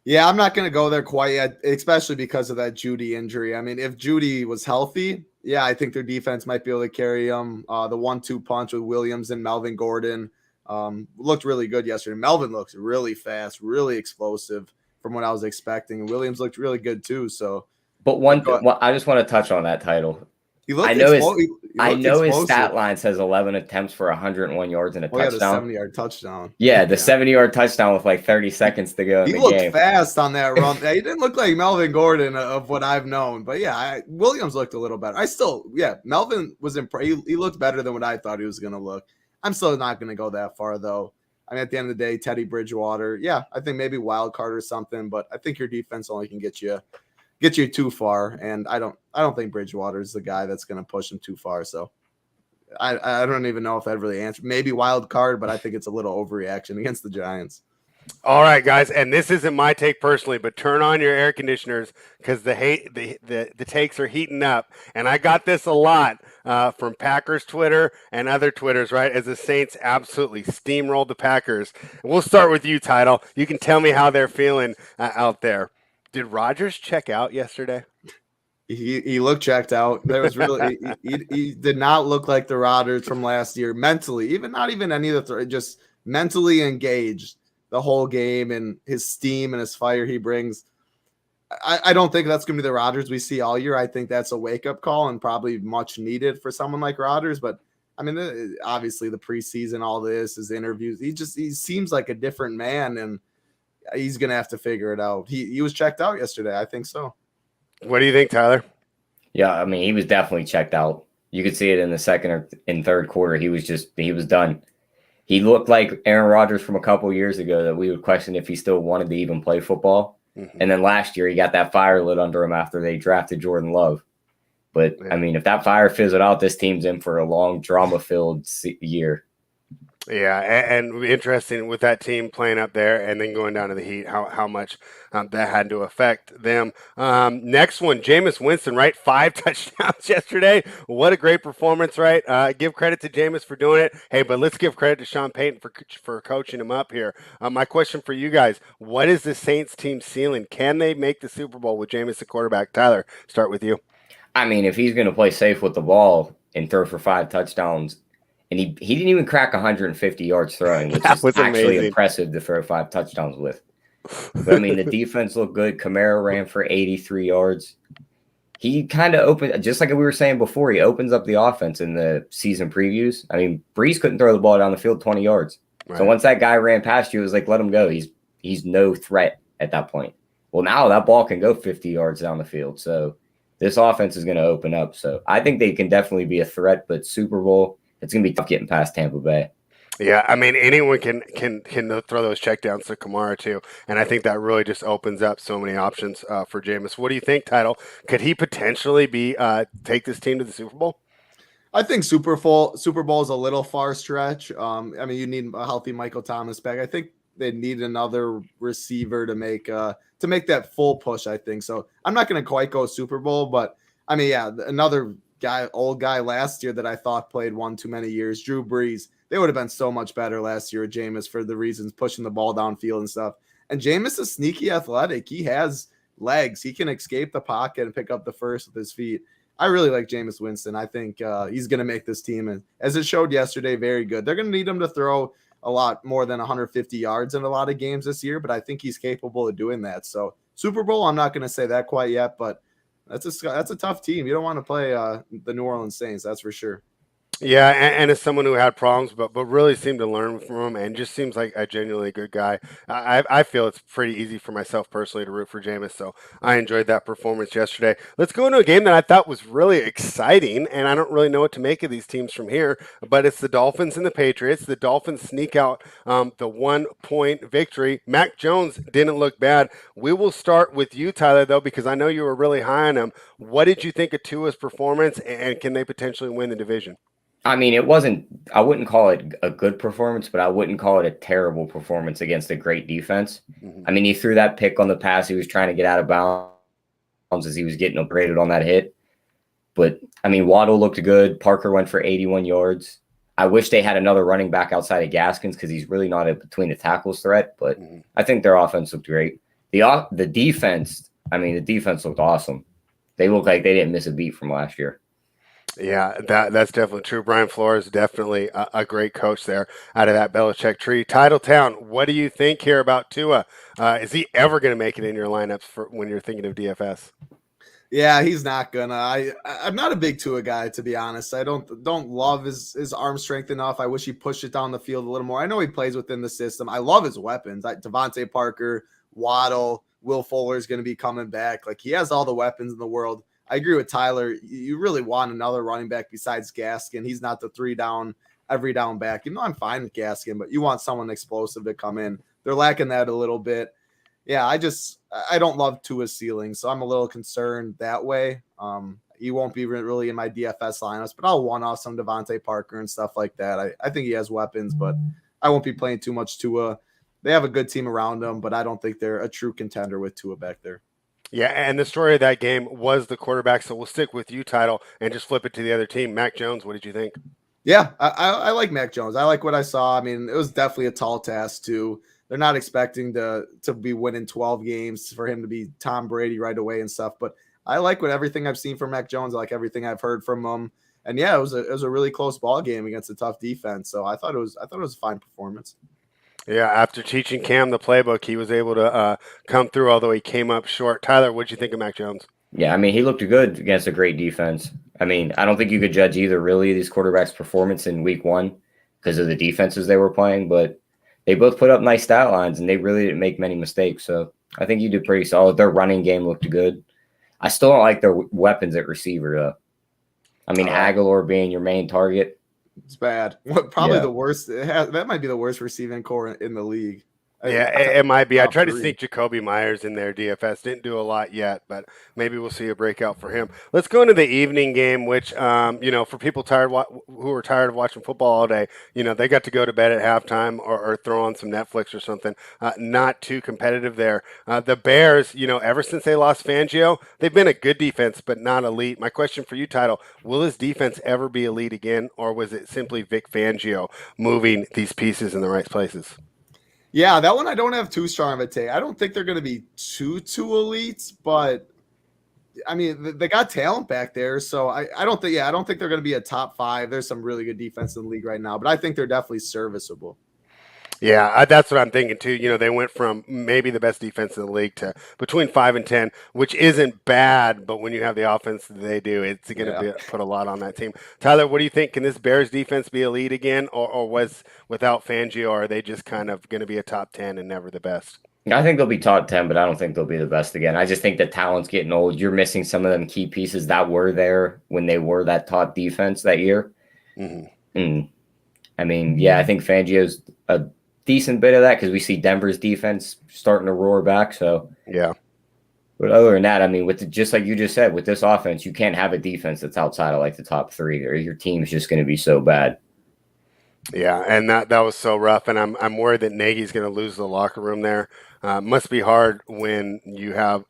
Yeah, I'm not going to go there quite yet, especially because of that Jeudy injury. I mean, if Jeudy was healthy, yeah, I think their defense might be able to carry them. The 1-2 punch with Williams and Melvin Gordon looked really good yesterday. Melvin looks really fast, really explosive from what I was expecting. Williams looked really good too. So, but I just want to touch on that Title. I know his stat line says 11 attempts for 101 yards and a touchdown. Yeah, the 70-yard touchdown. Yeah, the 70-yard touchdown with like 30 seconds to go in the game. He looked fast on that run. He didn't look like Melvin Gordon of what I've known. But yeah, Williams looked a little better. Melvin was impressed. He looked better than what I thought he was going to look. I'm still not going to go that far, though. I mean, at the end of the day, Teddy Bridgewater, yeah, I think maybe wild card or something. But I think your defense only can get you too far, and I don't think Bridgewater is the guy that's going to push him too far. So I don't even know if that really answered. Maybe wild card, but I think it's a little overreaction against the Giants. All right, guys, and this isn't my take personally, but turn on your air conditioners because the takes are heating up, and I got this a lot from Packers Twitter and other Twitters, right? As the Saints absolutely steamrolled the Packers. We'll start with you, Title. You can tell me how they're feeling out there. Did Rodgers check out yesterday? He looked checked out. There was really he did not look like the Rodgers from last year mentally, not even any of the just mentally engaged the whole game, and his steam and his fire he brings. I don't think that's going to be the Rodgers we see all year. I think that's a wake up call and probably much needed for someone like Rodgers. But I mean, obviously the preseason, all this, his interviews, he seems like a different man, and he's going to have to figure it out. He was checked out yesterday. I think so. What do you think, Tyler? Yeah, I mean, he was definitely checked out. You could see it in the second or in third quarter. He was done. He looked like Aaron Rodgers from a couple of years ago that we would question if he still wanted to even play football. Mm-hmm. And then last year he got that fire lit under him after they drafted Jordan Love. But, I mean, if that fire fizzled out, this team's in for a long drama-filled year. Yeah, and interesting with that team playing up there and then going down to the Heat, how much that had to affect them. Next one, Jameis Winston, right? 5 touchdowns yesterday. What a great performance, right? Give credit to Jameis for doing it. Hey, but let's give credit to Sean Payton for coaching him up here. My question for you guys, what is the Saints team ceiling? Can they make the Super Bowl with Jameis the quarterback? Tyler, start with you. I mean, if he's going to play safe with the ball and throw for 5 touchdowns, and he didn't even crack 150 yards throwing, which is actually impressive to throw 5 touchdowns with. But, I mean, the defense looked good. Kamara ran for 83 yards. He kind of opened, just like we were saying before, he opens up the offense in the season previews. I mean, Breeze couldn't throw the ball down the field 20 yards. Right. So once that guy ran past you, it was like, let him go. He's no threat at that point. Well, now that ball can go 50 yards down the field. So this offense is going to open up. So I think they can definitely be a threat, but Super Bowl, it's going to be tough getting past Tampa Bay. Yeah, I mean, anyone can throw those checkdowns to Kamara, too. And I think that really just opens up so many options for Jameis. What do you think, Title? Could he potentially take this team to the Super Bowl? I think Super Bowl is a little far stretch. I mean, you need a healthy Michael Thomas back. I think they need another receiver to make that full push, I think. So I'm not going to quite go Super Bowl, but, I mean, yeah, another old guy last year that I thought played one too many years, Drew Brees. They would have been so much better last year with Jameis for the reasons pushing the ball downfield and stuff. And Jameis is sneaky athletic. He has legs. He can escape the pocket and pick up the first with his feet. I really like Jameis Winston. I think he's going to make this team, and as it showed yesterday, very good. They're going to need him to throw a lot more than 150 yards in a lot of games this year, but I think he's capable of doing that. So Super Bowl, I'm not going to say that quite yet, but That's a tough team. You don't want to play the New Orleans Saints, that's for sure. Yeah, and as someone who had problems, but really seemed to learn from him, and just seems like a genuinely good guy. I feel it's pretty easy for myself personally to root for Jameis, so I enjoyed that performance yesterday. Let's go into a game that I thought was really exciting, and I don't really know what to make of these teams from here, but it's the Dolphins and the Patriots. The Dolphins sneak out the 1-point victory. Mac Jones didn't look bad. We will start with you, Tyler, though, because I know you were really high on him. What did you think of Tua's performance, and can they potentially win the division? I mean, I wouldn't call it a good performance, but I wouldn't call it a terrible performance against a great defense. Mm-hmm. I mean, he threw that pick on the pass. He was trying to get out of bounds as he was getting upgraded on that hit. But, I mean, Waddle looked good. Parker went for 81 yards. I wish they had another running back outside of Gaskins because he's really not a between the tackles threat. But I think their offense looked great. The defense, the defense looked awesome. They looked like they didn't miss a beat from last year. Yeah, that's definitely true. Brian Flores is definitely a great coach there out of that Belichick tree. Titletown, what do you think here about Tua? Is he ever going to make it in your lineups for when you're thinking of DFS? Yeah, he's not gonna. I'm not a big Tua guy, to be honest. I don't love his arm strength enough. I wish he pushed it down the field a little more. I know he plays within the system. I love his weapons. Like Devontae Parker, Waddle, Will Fuller is going to be coming back. Like he has all the weapons in the world. I agree with Tyler. You really want another running back besides Gaskin. He's not the 3-down, every down back. You know, I'm fine with Gaskin, but you want someone explosive to come in. They're lacking that a little bit. Yeah, I don't love Tua's ceiling, so I'm a little concerned that way. He won't be really in my DFS lineups, but I'll one-off some Devontae Parker and stuff like that. I think he has weapons, but I won't be playing too much Tua. They have a good team around them, but I don't think they're a true contender with Tua back there. Yeah, and the story of that game was the quarterback, so we'll stick with you, Title, and just flip it to the other team. Mac Jones, what did you think? Yeah, I like Mac Jones. I like what I saw. I mean, it was definitely a tall task, too. They're not expecting to be winning 12 games for him to be Tom Brady right away and stuff, but I like everything I've seen from Mac Jones. I like everything I've heard from him. And yeah, it was a really close ball game against a tough defense. So I thought it was a fine performance. Yeah, after teaching Cam the playbook, he was able to come through, although he came up short. Tyler, what did you think of Mac Jones? Yeah, I mean, he looked good against a great defense. I mean, I don't think you could judge either really these quarterbacks' performance in week one because of the defenses they were playing, but they both put up nice stat lines and they really didn't make many mistakes. So I think you did pretty solid. Their running game looked good. I still don't like their weapons at receiver, though. I mean, Aguilar being your main target. It's bad. Probably the worst. That might be the worst receiving core in the league. Yeah, it might be. I tried to sneak Jacoby Myers in there, DFS. Didn't do a lot yet, but maybe we'll see a breakout for him. Let's go into the evening game, which, for people who are tired of watching football all day, they got to go to bed at halftime or throw on some Netflix or something. Not too competitive there. The Bears, ever since they lost Fangio, they've been a good defense, but not elite. My question for you, Title, will his defense ever be elite again, or was it simply Vic Fangio moving these pieces in the right places? Yeah, that one I don't have too strong of a take. I don't think they're going to be too elite, but I mean they got talent back there, so I don't think they're going to be a top 5. There's some really good defense in the league right now, but I think they're definitely serviceable. Yeah, that's what I'm thinking too. They went from maybe the best defense in the league to between 5 and 10, which isn't bad. But when you have the offense that they do, it's going to put a lot on that team. Tyler, what do you think? Can this Bears defense be elite again, or was without Fangio, or are they just kind of going to be a top 10 and never the best? I think they'll be top 10, but I don't think they'll be the best again. I just think the talent's getting old. You're missing some of them key pieces that were there when they were that top defense that year. Mm-hmm. I mean, yeah, I think Fangio's a decent bit of that because we see Denver's defense starting to roar back. So yeah, but other than that, I mean, just like you just said, with this offense, you can't have a defense that's outside of like the top 3, or your team's just going to be so bad. Yeah, and that was so rough, and I'm worried that Nagy's going to lose the locker room there. Must be hard when you have.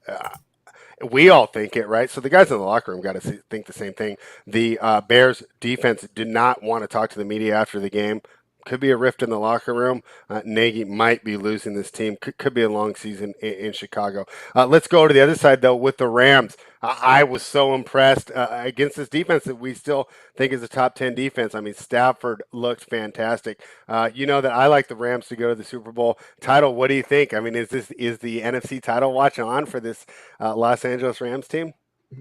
We all think it, right? So the guys in the locker room got to think the same thing. The Bears defense did not want to talk to the media after the game. Could be a rift in the locker room. Nagy might be losing this team. Could be a long season in Chicago. Let's go to the other side, though, with the Rams. I was so impressed against this defense that we still think is a top 10 defense. I mean, Stafford looked fantastic. You know that I like the Rams to go to the Super Bowl. Title, what do you think? I mean, is the NFC title watch on for this Los Angeles Rams team?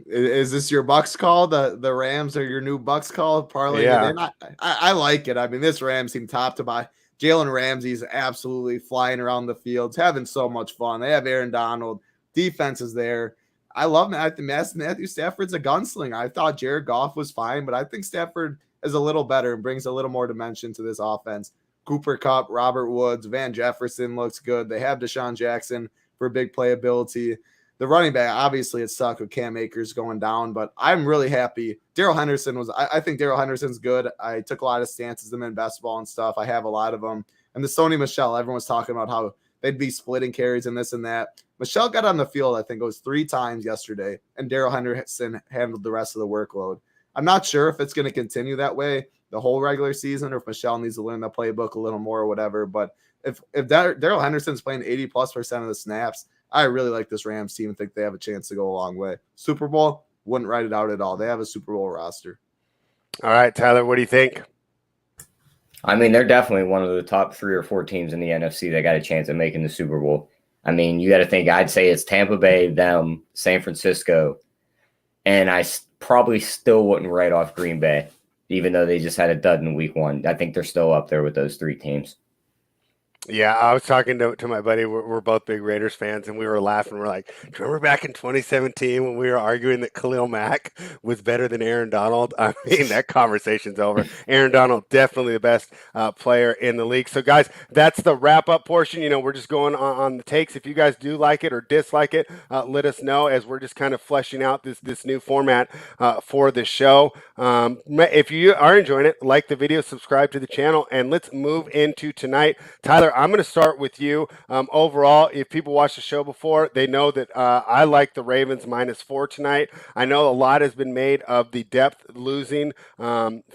Is this your Bucks call? The Rams are your new Bucks call? Parlaying it in? I like it. I mean, this Rams team top to bottom. Jalen Ramsey's absolutely flying around the fields, having so much fun. They have Aaron Donald. Defense is there. I love Matthew Stafford's a gunslinger. I thought Jared Goff was fine, but I think Stafford is a little better and brings a little more dimension to this offense. Cooper Kupp, Robert Woods, Van Jefferson looks good. They have Deshaun Jackson for big playability. The running back, obviously, it sucked with Cam Akers going down, but I'm really happy. Darrell Henderson I think Darrell Henderson's good. I took a lot of stances in best ball and stuff. I have a lot of them. And the Sony Michel, everyone was talking about how they'd be splitting carries and this and that. Michel got on the field, I think it was 3 times yesterday, and Darrell Henderson handled the rest of the workload. I'm not sure if it's going to continue that way the whole regular season or if Michel needs to learn the playbook a little more or whatever. But if Darrell Henderson's playing 80+% of the snaps, I really like this Rams team and think they have a chance to go a long way. Super Bowl, wouldn't write it out at all. They have a Super Bowl roster. All right, Tyler, what do you think? I mean, they're definitely one of the top 3 or 4 teams in the NFC that got a chance of making the Super Bowl. I mean, you got to think, I'd say it's Tampa Bay, them, San Francisco, and I probably still wouldn't write off Green Bay, even though they just had a dud in week 1. I think they're still up there with those 3 teams. Yeah, I was talking to my buddy. We're both big Raiders fans, and we were laughing. We're like, do you remember back in 2017 when we were arguing that Khalil Mack was better than Aaron Donald? I mean, that conversation's over. Aaron Donald, definitely the best player in the league. So, guys, that's the wrap-up portion. You know, we're just going on the takes. If you guys do like it or dislike it, let us know as we're just kind of fleshing out this new format for the show. If you are enjoying it, like the video, subscribe to the channel, and let's move into tonight. Tyler, I'm going to start with you. Overall, if people watched the show before, they know that I like the Ravens -4 tonight. I know a lot has been made of the depth losing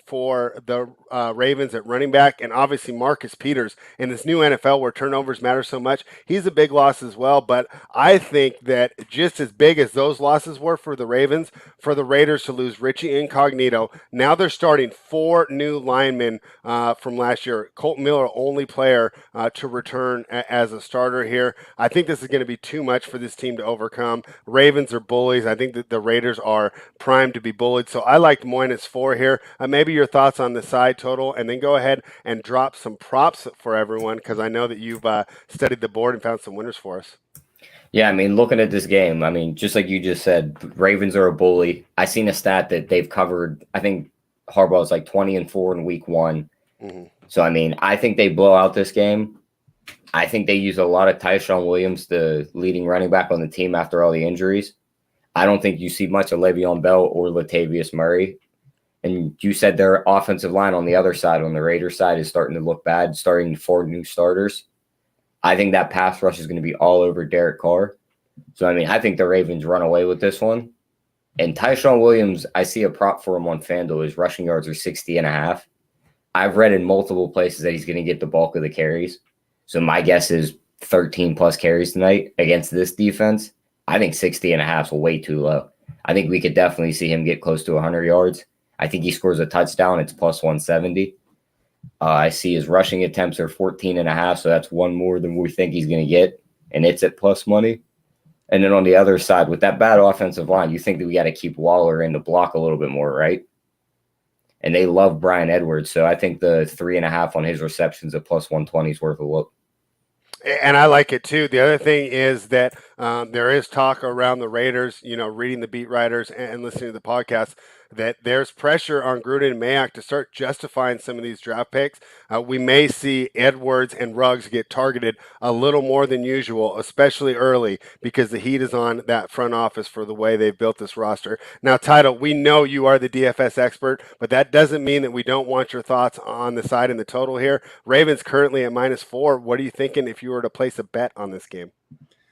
for the Ravens at running back, and obviously Marcus Peters in this new NFL where turnovers matter so much. He's a big loss as well, but I think that just as big as those losses were for the Ravens, for the Raiders to lose Richie Incognito, now they're starting 4 new linemen from last year. Colt Miller, only player to return as a starter here. I think this is going to be too much for this team to overcome. Ravens are bullies. I think that the Raiders are primed to be bullied. So I liked -4 here. Maybe your thoughts on the side total, and then go ahead and drop some props for everyone because I know that you've studied the board and found some winners for us. Yeah, I mean, looking at this game, I mean, just like you just said, Ravens are a bully. I seen a stat that they've covered, I think Harbaugh's like 20-4 in week 1. Mm-hmm. So, I mean, I think they blow out this game. I think they use a lot of Tyshawn Williams, the leading running back on the team after all the injuries. I don't think you see much of Le'Veon Bell or Latavius Murray. And you said their offensive line on the other side, on the Raiders side, is starting to look bad, starting 4 new starters. I think that pass rush is going to be all over Derek Carr. So, I mean, I think the Ravens run away with this one. And Tyshawn Williams, I see a prop for him on FanDuel. His rushing yards are 60.5. I've read in multiple places that he's going to get the bulk of the carries. So my guess is 13+ carries tonight against this defense. I think 60.5 is way too low. I think we could definitely see him get close to 100 yards. I think he scores a touchdown. It's +170. I see his rushing attempts are 14.5, so that's 1 more than we think he's going to get, and it's at plus money. And then on the other side, with that bad offensive line, you think that we got to keep Waller in the block a little bit more, right? And they love Brian Edwards, so I think the 3.5 on his receptions at +120 is worth a look. And I like it too. The other thing is that there is talk around the Raiders, you know, reading the beat writers and listening to the podcast, that there's pressure on Gruden and Mayock to start justifying some of these draft picks. We may see Edwards and Ruggs get targeted a little more than usual, especially early, because the heat is on that front office for the way they've built this roster. Now, Title, we know you are the DFS expert, but that doesn't mean that we don't want your thoughts on the side and the total here. Ravens currently at -4. What are you thinking if you were to place a bet on this game?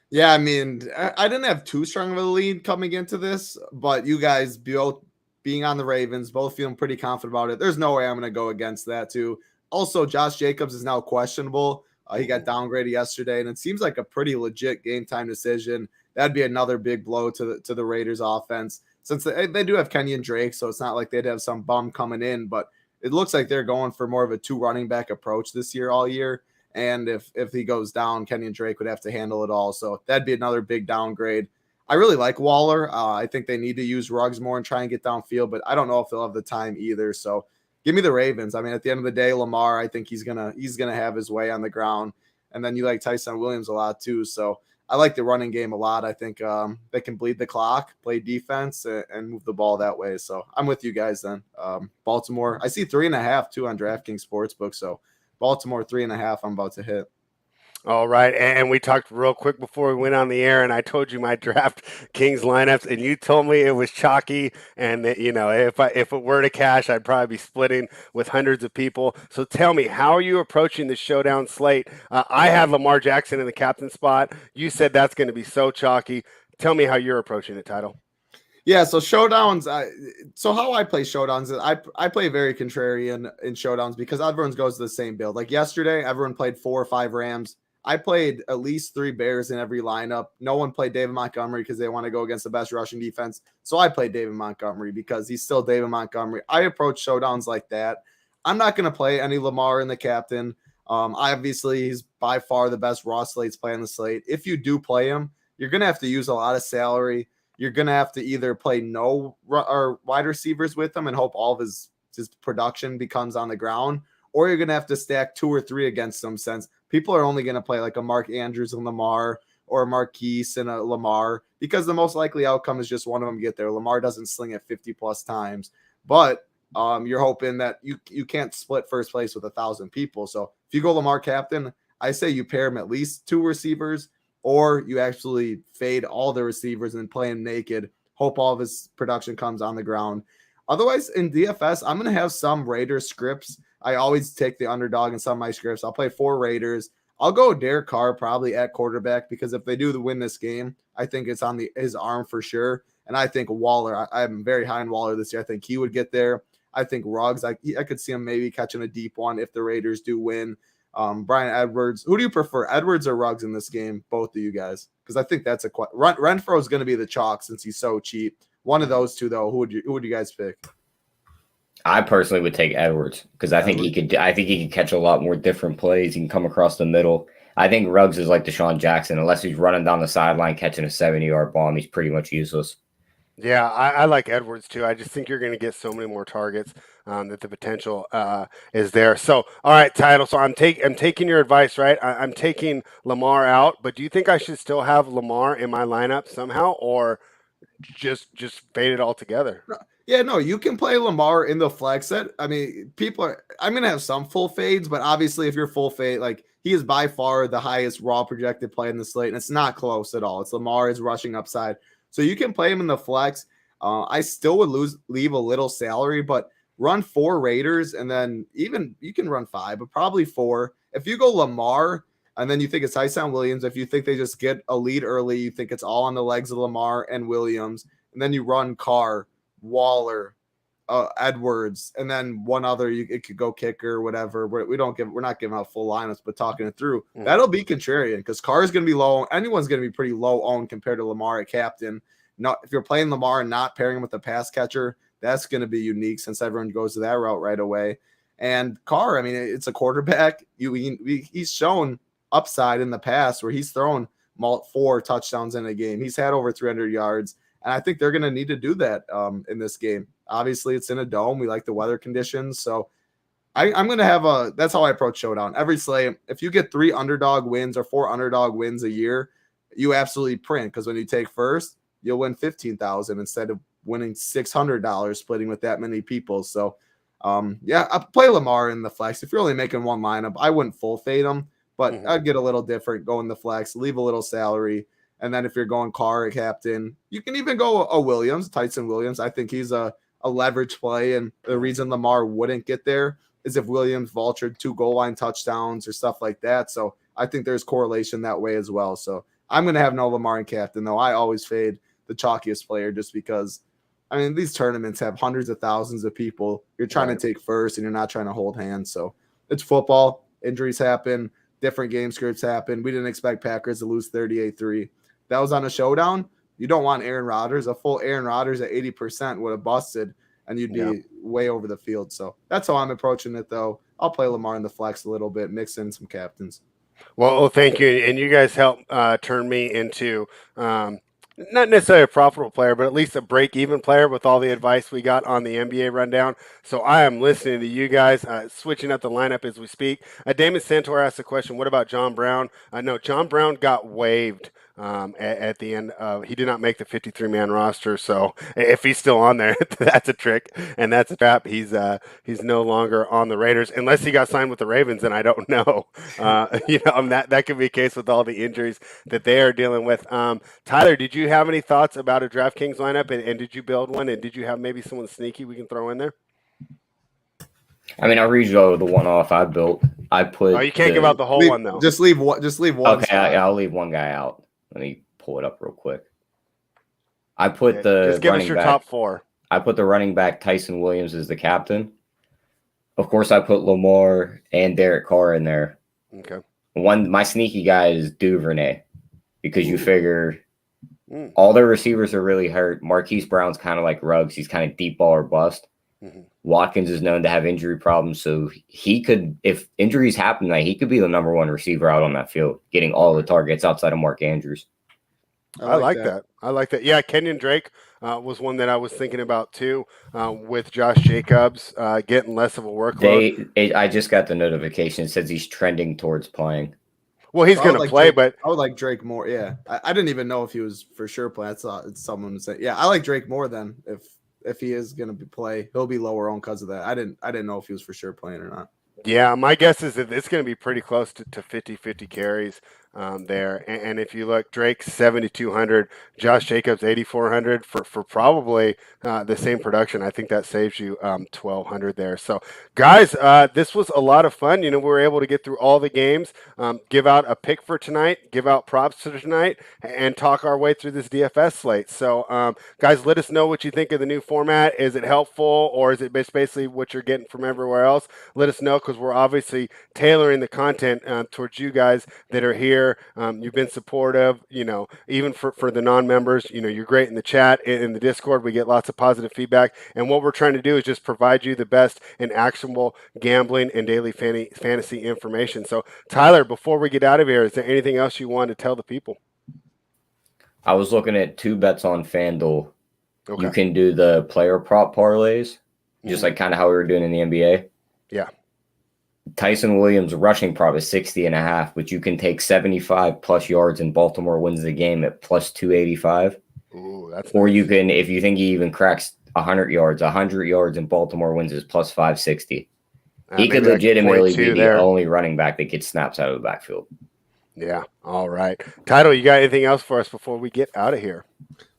Yeah, I mean, I didn't have too strong of a lead coming into this, but you guys both being on the Ravens, both feeling pretty confident about it. There's no way I'm going to go against that too. Also, Josh Jacobs is now questionable. He got downgraded yesterday, and it seems like a pretty legit game time decision. That'd be another big blow to the Raiders offense, since they do have Kenyon Drake, so it's not like they'd have some bum coming in, but it looks like they're going for more of a 2 running back approach this year all year. And if he goes down, Kenyon Drake would have to handle it all. So that'd be another big downgrade. I really like Waller. I think they need to use Ruggs more and try and get downfield, but I don't know if they'll have the time either. So give me the Ravens. I mean, at the end of the day, Lamar, I think he's gonna have his way on the ground. And then you like Tyson Williams a lot too. So I like the running game a lot. I think they can bleed the clock, play defense, and move the ball that way. So I'm with you guys then. Baltimore, I see 3.5 too on DraftKings Sportsbook. So Baltimore 3.5, I'm about to hit. All right, and we talked real quick before we went on the air, and I told you my DraftKings lineups, and you told me it was chalky, and that, if it were to cash, I'd probably be splitting with hundreds of people. So tell me, how are you approaching the Showdown Slate? I had Lamar Jackson in the captain spot. You said that's going to be so chalky. Tell me how you're approaching it, Title. Yeah, so showdowns. So how I play showdowns is I play very contrarian in showdowns because everyone goes to the same build. Like yesterday, everyone played 4 or 5 Rams. I played at least 3 Bears in every lineup. No one played David Montgomery because they want to go against the best rushing defense. So I played David Montgomery because he's still David Montgomery. I approach showdowns like that. I'm not going to play any Lamar in the captain. Obviously, he's by far the best raw slates play on the slate. If you do play him, you're going to have to use a lot of salary. You're going to have to either play no or wide receivers with him and hope all of his production becomes on the ground, or you're going to have to stack 2 or 3 against him since people are only going to play like a Mark Andrews and Lamar or a Marquise and a Lamar because the most likely outcome is just one of them get there. Lamar doesn't sling it 50 plus times, but you're hoping that you can't split first place with 1,000 people. So if you go Lamar captain, I say you pair him at least 2 receivers, or you actually fade all the receivers and play him naked, hope all of his production comes on the ground. Otherwise, in DFS, I'm going to have some Raiders scripts. I always take the underdog in some of my scripts. I'll play 4 Raiders. I'll go Derek Carr probably at quarterback because if they do win this game, I think it's on his arm for sure. And I think Waller, I'm very high on Waller this year. I think he would get there. I think Ruggs, I could see him maybe catching a deep one if the Raiders do win. Brian Edwards, who do you prefer, Edwards or Ruggs in this game? Both of you guys, because I think that's Renfro is going to be the chalk since he's so cheap. One of those two, though, who would you guys pick? I personally would take Edwards because I think he could catch a lot more different plays. He can come across the middle. I think Ruggs is like Deshaun Jackson. Unless he's running down the sideline catching a 70-yard bomb, he's pretty much useless. Yeah, I like Edwards too. I just think you're going to get so many more targets that the potential is there. So, all right, Title. So I'm taking your advice, right? I'm taking Lamar out, but do you think I should still have Lamar in my lineup somehow, or just fade it all together? Yeah, no, you can play Lamar in the flex set. I mean, I'm going to have some full fades, but obviously if you're full fade, like he is by far the highest raw projected play in the slate, and it's not close at all. It's Lamar is rushing upside. So you can play him in the flex. I still would leave a little salary, but run 4 Raiders, and then even you can run 5, but probably 4. If you go Lamar, and then you think it's Tyson Williams, if you think they just get a lead early, you think it's all on the legs of Lamar and Williams, and then you run Carr, Waller, Edwards, and then one other. It could go kicker, whatever. We're not giving out full lineups, but talking it through. That'll be contrarian because Carr is going to be low. Anyone's going to be pretty low owned compared to Lamar at captain. Not if you're playing Lamar and not pairing him with a pass catcher, that's going to be unique since everyone goes to that route right away. And Carr, I mean, it's a quarterback. He's shown upside in the past where he's thrown 4 touchdowns in a game. He's had over 300 yards. And I think they're going to need to do that in this game. Obviously, it's in a dome. We like the weather conditions. So I'm going to have that's how I approach Showdown. Every slate, if you get 3 underdog wins or 4 underdog wins a year, you absolutely print. Because when you take first, you'll win $15,000 instead of winning $600 splitting with that many people. So, I play Lamar in the flex. If you're only making one lineup, I wouldn't full fade him. But I'd get a little different, go in the flex, leave a little salary. And then if you're going Carr at captain, you can even go a Williams, Tyson Williams. I think he's a leverage play. And the reason Lamar wouldn't get there is if Williams vultured 2 goal line touchdowns or stuff like that. So I think there's correlation that way as well. So I'm going to have no Lamar in captain, though. I always fade the chalkiest player just because, I mean, these tournaments have hundreds of thousands of people. You're trying to take first and you're not trying to hold hands. So it's football. Injuries happen. Different game scripts happen. We didn't expect Packers to lose 38-3. That was on a showdown. You don't want Aaron Rodgers. A full Aaron Rodgers at 80% would have busted, and you'd be way over the field. So that's how I'm approaching it, though. I'll play Lamar in the flex a little bit, mix in some captains. Well, thank you. And you guys helped turn me into Not necessarily a profitable player, but at least a break-even player with all the advice we got on the NBA rundown. So I am listening to you guys, switching up the lineup as we speak. Damon Santor asked the question, what about John Brown? No, John Brown got waived at the end of, he did not make the 53-man roster. So if he's still on there, that's a trick and that's a trap. He's no longer on the Raiders unless he got signed with the Ravens, and I don't know. That could be a case with all the injuries that they are dealing with. Tyler, did you have any thoughts about a DraftKings lineup, and did you build one, and did you have maybe someone sneaky we can throw in there? I mean, I'll read you the one off I built. I put. Oh, you can't give out the whole one though. Just leave one. Okay, I'll leave one guy out. Let me pull it up real quick. I put the just give us your top four. I put the running back Tyson Williams as the captain. Of course, I put Lamar and Derek Carr in there. Okay. My sneaky guy is Duvernay, because you figure all their receivers are really hurt. Marquise Brown's kind of like Ruggs. He's kind of deep ball or bust. Mm-hmm. Watkins is known to have injury problems, so he could, if injuries happen, he could be the number one receiver out on that field, getting all the targets outside of Mark Andrews. I like that. I like that. Yeah, Kenyon Drake was one that I was thinking about too, with Josh Jacobs getting less of a workload. I just got the notification. It says he's trending towards playing. Well, he's going to play, but I would like Drake more. Yeah, I didn't even know if he was for sure playing. I thought it's someone to say. Yeah, I like Drake more than if he is going to play. He'll be lower on because of that. I didn't know if he was for sure playing or not. Yeah, my guess is that it's going to be pretty close to 50-50 carries there. And if you look, Drake 7,200, Josh Jacobs 8,400 for probably the same production. I think that saves you 1,200 there. So, guys, this was a lot of fun. We were able to get through all the games, give out a pick for tonight, give out props for tonight, and talk our way through this DFS slate. So, guys, let us know what you think of the new format. Is it helpful, or is it basically what you're getting from everywhere else? Let us know, because we're obviously tailoring the content towards you guys that are here. You've been supportive, even for the non-members. You're great in the chat, in the Discord. We get lots of positive feedback. And what we're trying to do is just provide you the best and actionable gambling and daily fantasy information. So, Tyler, before we get out of here, is there anything else you want to tell the people? I was looking at 2 bets on FanDuel. Okay. You can do the player prop parlays, just like kind of how we were doing in the NBA. Yeah. Tyson Williams rushing prop is 60.5, but you can take 75 plus yards and Baltimore wins the game at plus 285. Ooh, that's or nice. You can, if you think he even cracks 100 yards and Baltimore wins is plus 560. He could legitimately be the only running back that gets snaps out of the backfield. Yeah. All right. Title, you got anything else for us before we get out of here?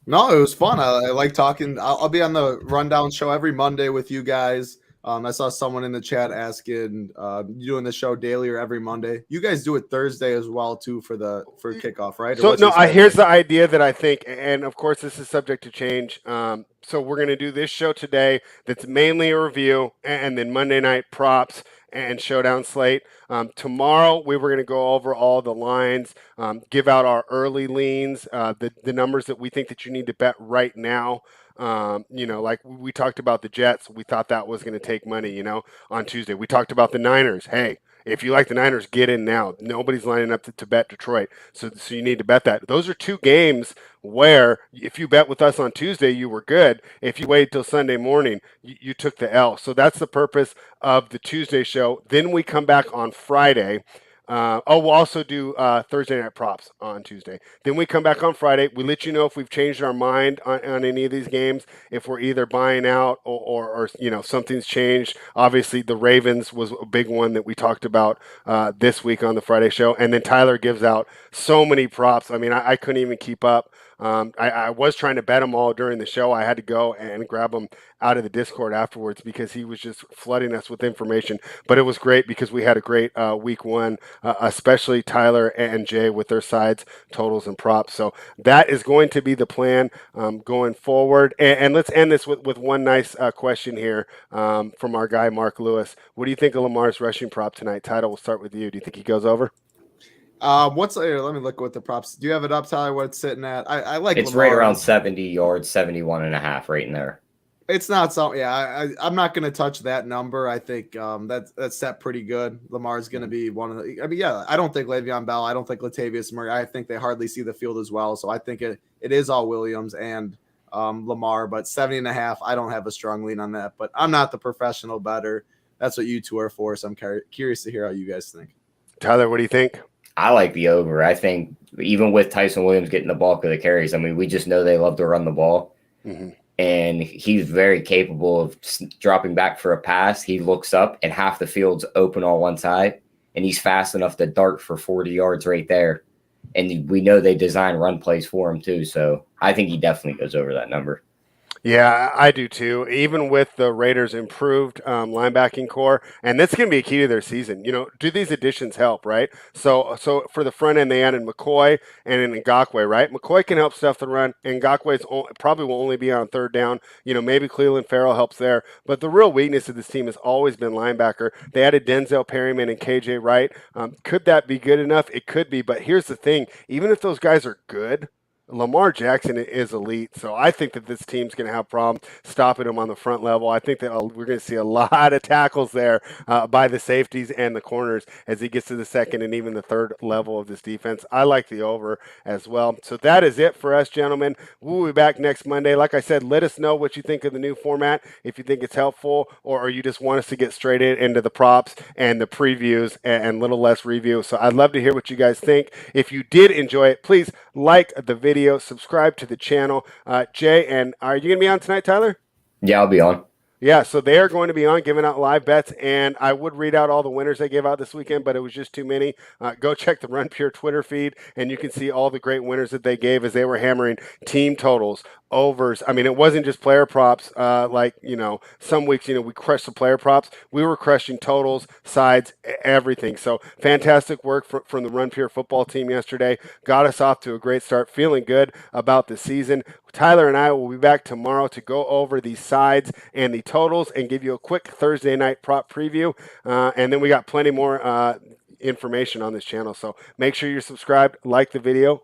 No, it was fun. I like talking. I'll be on the rundown show every Monday with you guys. I saw someone in the chat asking, you doing the show daily or every Monday? You guys do it Thursday as well too for kickoff, right? So no, here's the idea that I think, and of course this is subject to change. So we're going to do this show today that's mainly a review, and then Monday night props and Showdown Slate. Tomorrow we were going to go over all the lines, give out our early leans, the numbers that we think that you need to bet right now. Like we talked about the Jets, we thought that was going to take money, on Tuesday. We talked about the Niners. Hey, if you like the Niners, get in now. Nobody's lining up to bet Detroit. So you need to bet that. Those are 2 games where if you bet with us on Tuesday, you were good. If you wait till Sunday morning, you took the L. So that's the purpose of the Tuesday show. Then we come back on Friday. We'll also do Thursday night props on Tuesday. Then we come back on Friday. We let you know if we've changed our mind on any of these games, if we're either buying out or something's changed. Obviously, the Ravens was a big one that we talked about this week on the Friday show. And then Tyler gives out so many props. I mean, I couldn't even keep up. I was trying to bet them all during the show. I had to go and grab them out of the Discord afterwards because he was just flooding us with information. But it was great because we had a great week 1, especially Tyler and Jay with their sides, totals, and props. So that is going to be the plan going forward. And let's end this with one nice question here from our guy, Mark Lewis. What do you think of Lamar's rushing prop tonight? Tyler, we'll start with you. Do you think he goes over? Let me look what the props. Do you have it up, Tyler? What it's sitting at? I like it's Lamar. Right around 70 yards, 71.5, right in there. It's not so. Yeah, I'm not going to touch that number. I think that's set pretty good. Lamar's going to be one of the. I mean, yeah, I don't think Le'Veon Bell. I don't think Latavius Murray. I think they hardly see the field as well. So I think it is all Williams and Lamar. But 70.5, I don't have a strong lean on that. But I'm not the professional bettor. That's what you two are for. So I'm curious to hear how you guys think. Tyler, what do you think? I like the over. I think even with Tyson Williams getting the bulk of the carries, I mean, we just know they love to run the ball. Mm-hmm. And he's very capable of dropping back for a pass. He looks up and half the field's open on one side, and he's fast enough to dart for 40 yards right there. And we know they design run plays for him too. So I think he definitely goes over that number. Yeah, I do too. Even with the Raiders' improved linebacking core, and that's going to be a key to their season. You know, do these additions help, right? So for the front end, they added McCoy and an Ngakoue, right? McCoy can help stuff the run, and Ngakoue probably will only be on third down. You know, maybe Cleveland Farrell helps there, but the real weakness of this team has always been linebacker. They added Denzel Perryman and KJ Wright. Could that be good enough? It could be, but here's the thing: even if those guys are good, Lamar Jackson is elite, so I think that this team's going to have problems stopping him on the front level. I think that we're going to see a lot of tackles there by the safeties and the corners as he gets to the second and even the third level of this defense. I like the over as well. So that is it for us, gentlemen. We'll be back next Monday. Like I said, let us know what you think of the new format, if you think it's helpful, or you just want us to get straight into the props and the previews and little less review. So I'd love to hear what you guys think. If you did enjoy it, please like the video, subscribe to the channel. Jay, and are you going to be on tonight, Tyler? Yeah, I'll be on. Yeah, so they are going to be on giving out live bets, and I would read out all the winners they gave out this weekend, but it was just too many. Go check the Run Pure Twitter feed, and you can see all the great winners that they gave as they were hammering team totals, overs. I mean, it wasn't just player props. Like, you know, some weeks, you know, we crushed the player props. We were crushing totals, sides, everything. So fantastic work from the Run Pure football team yesterday. Got us off to a great start, feeling good about the season. Tyler and I will be back tomorrow to go over the sides and the totals and give you a quick Thursday night prop preview. And then we got plenty more information on this channel. So make sure you're subscribed, like the video.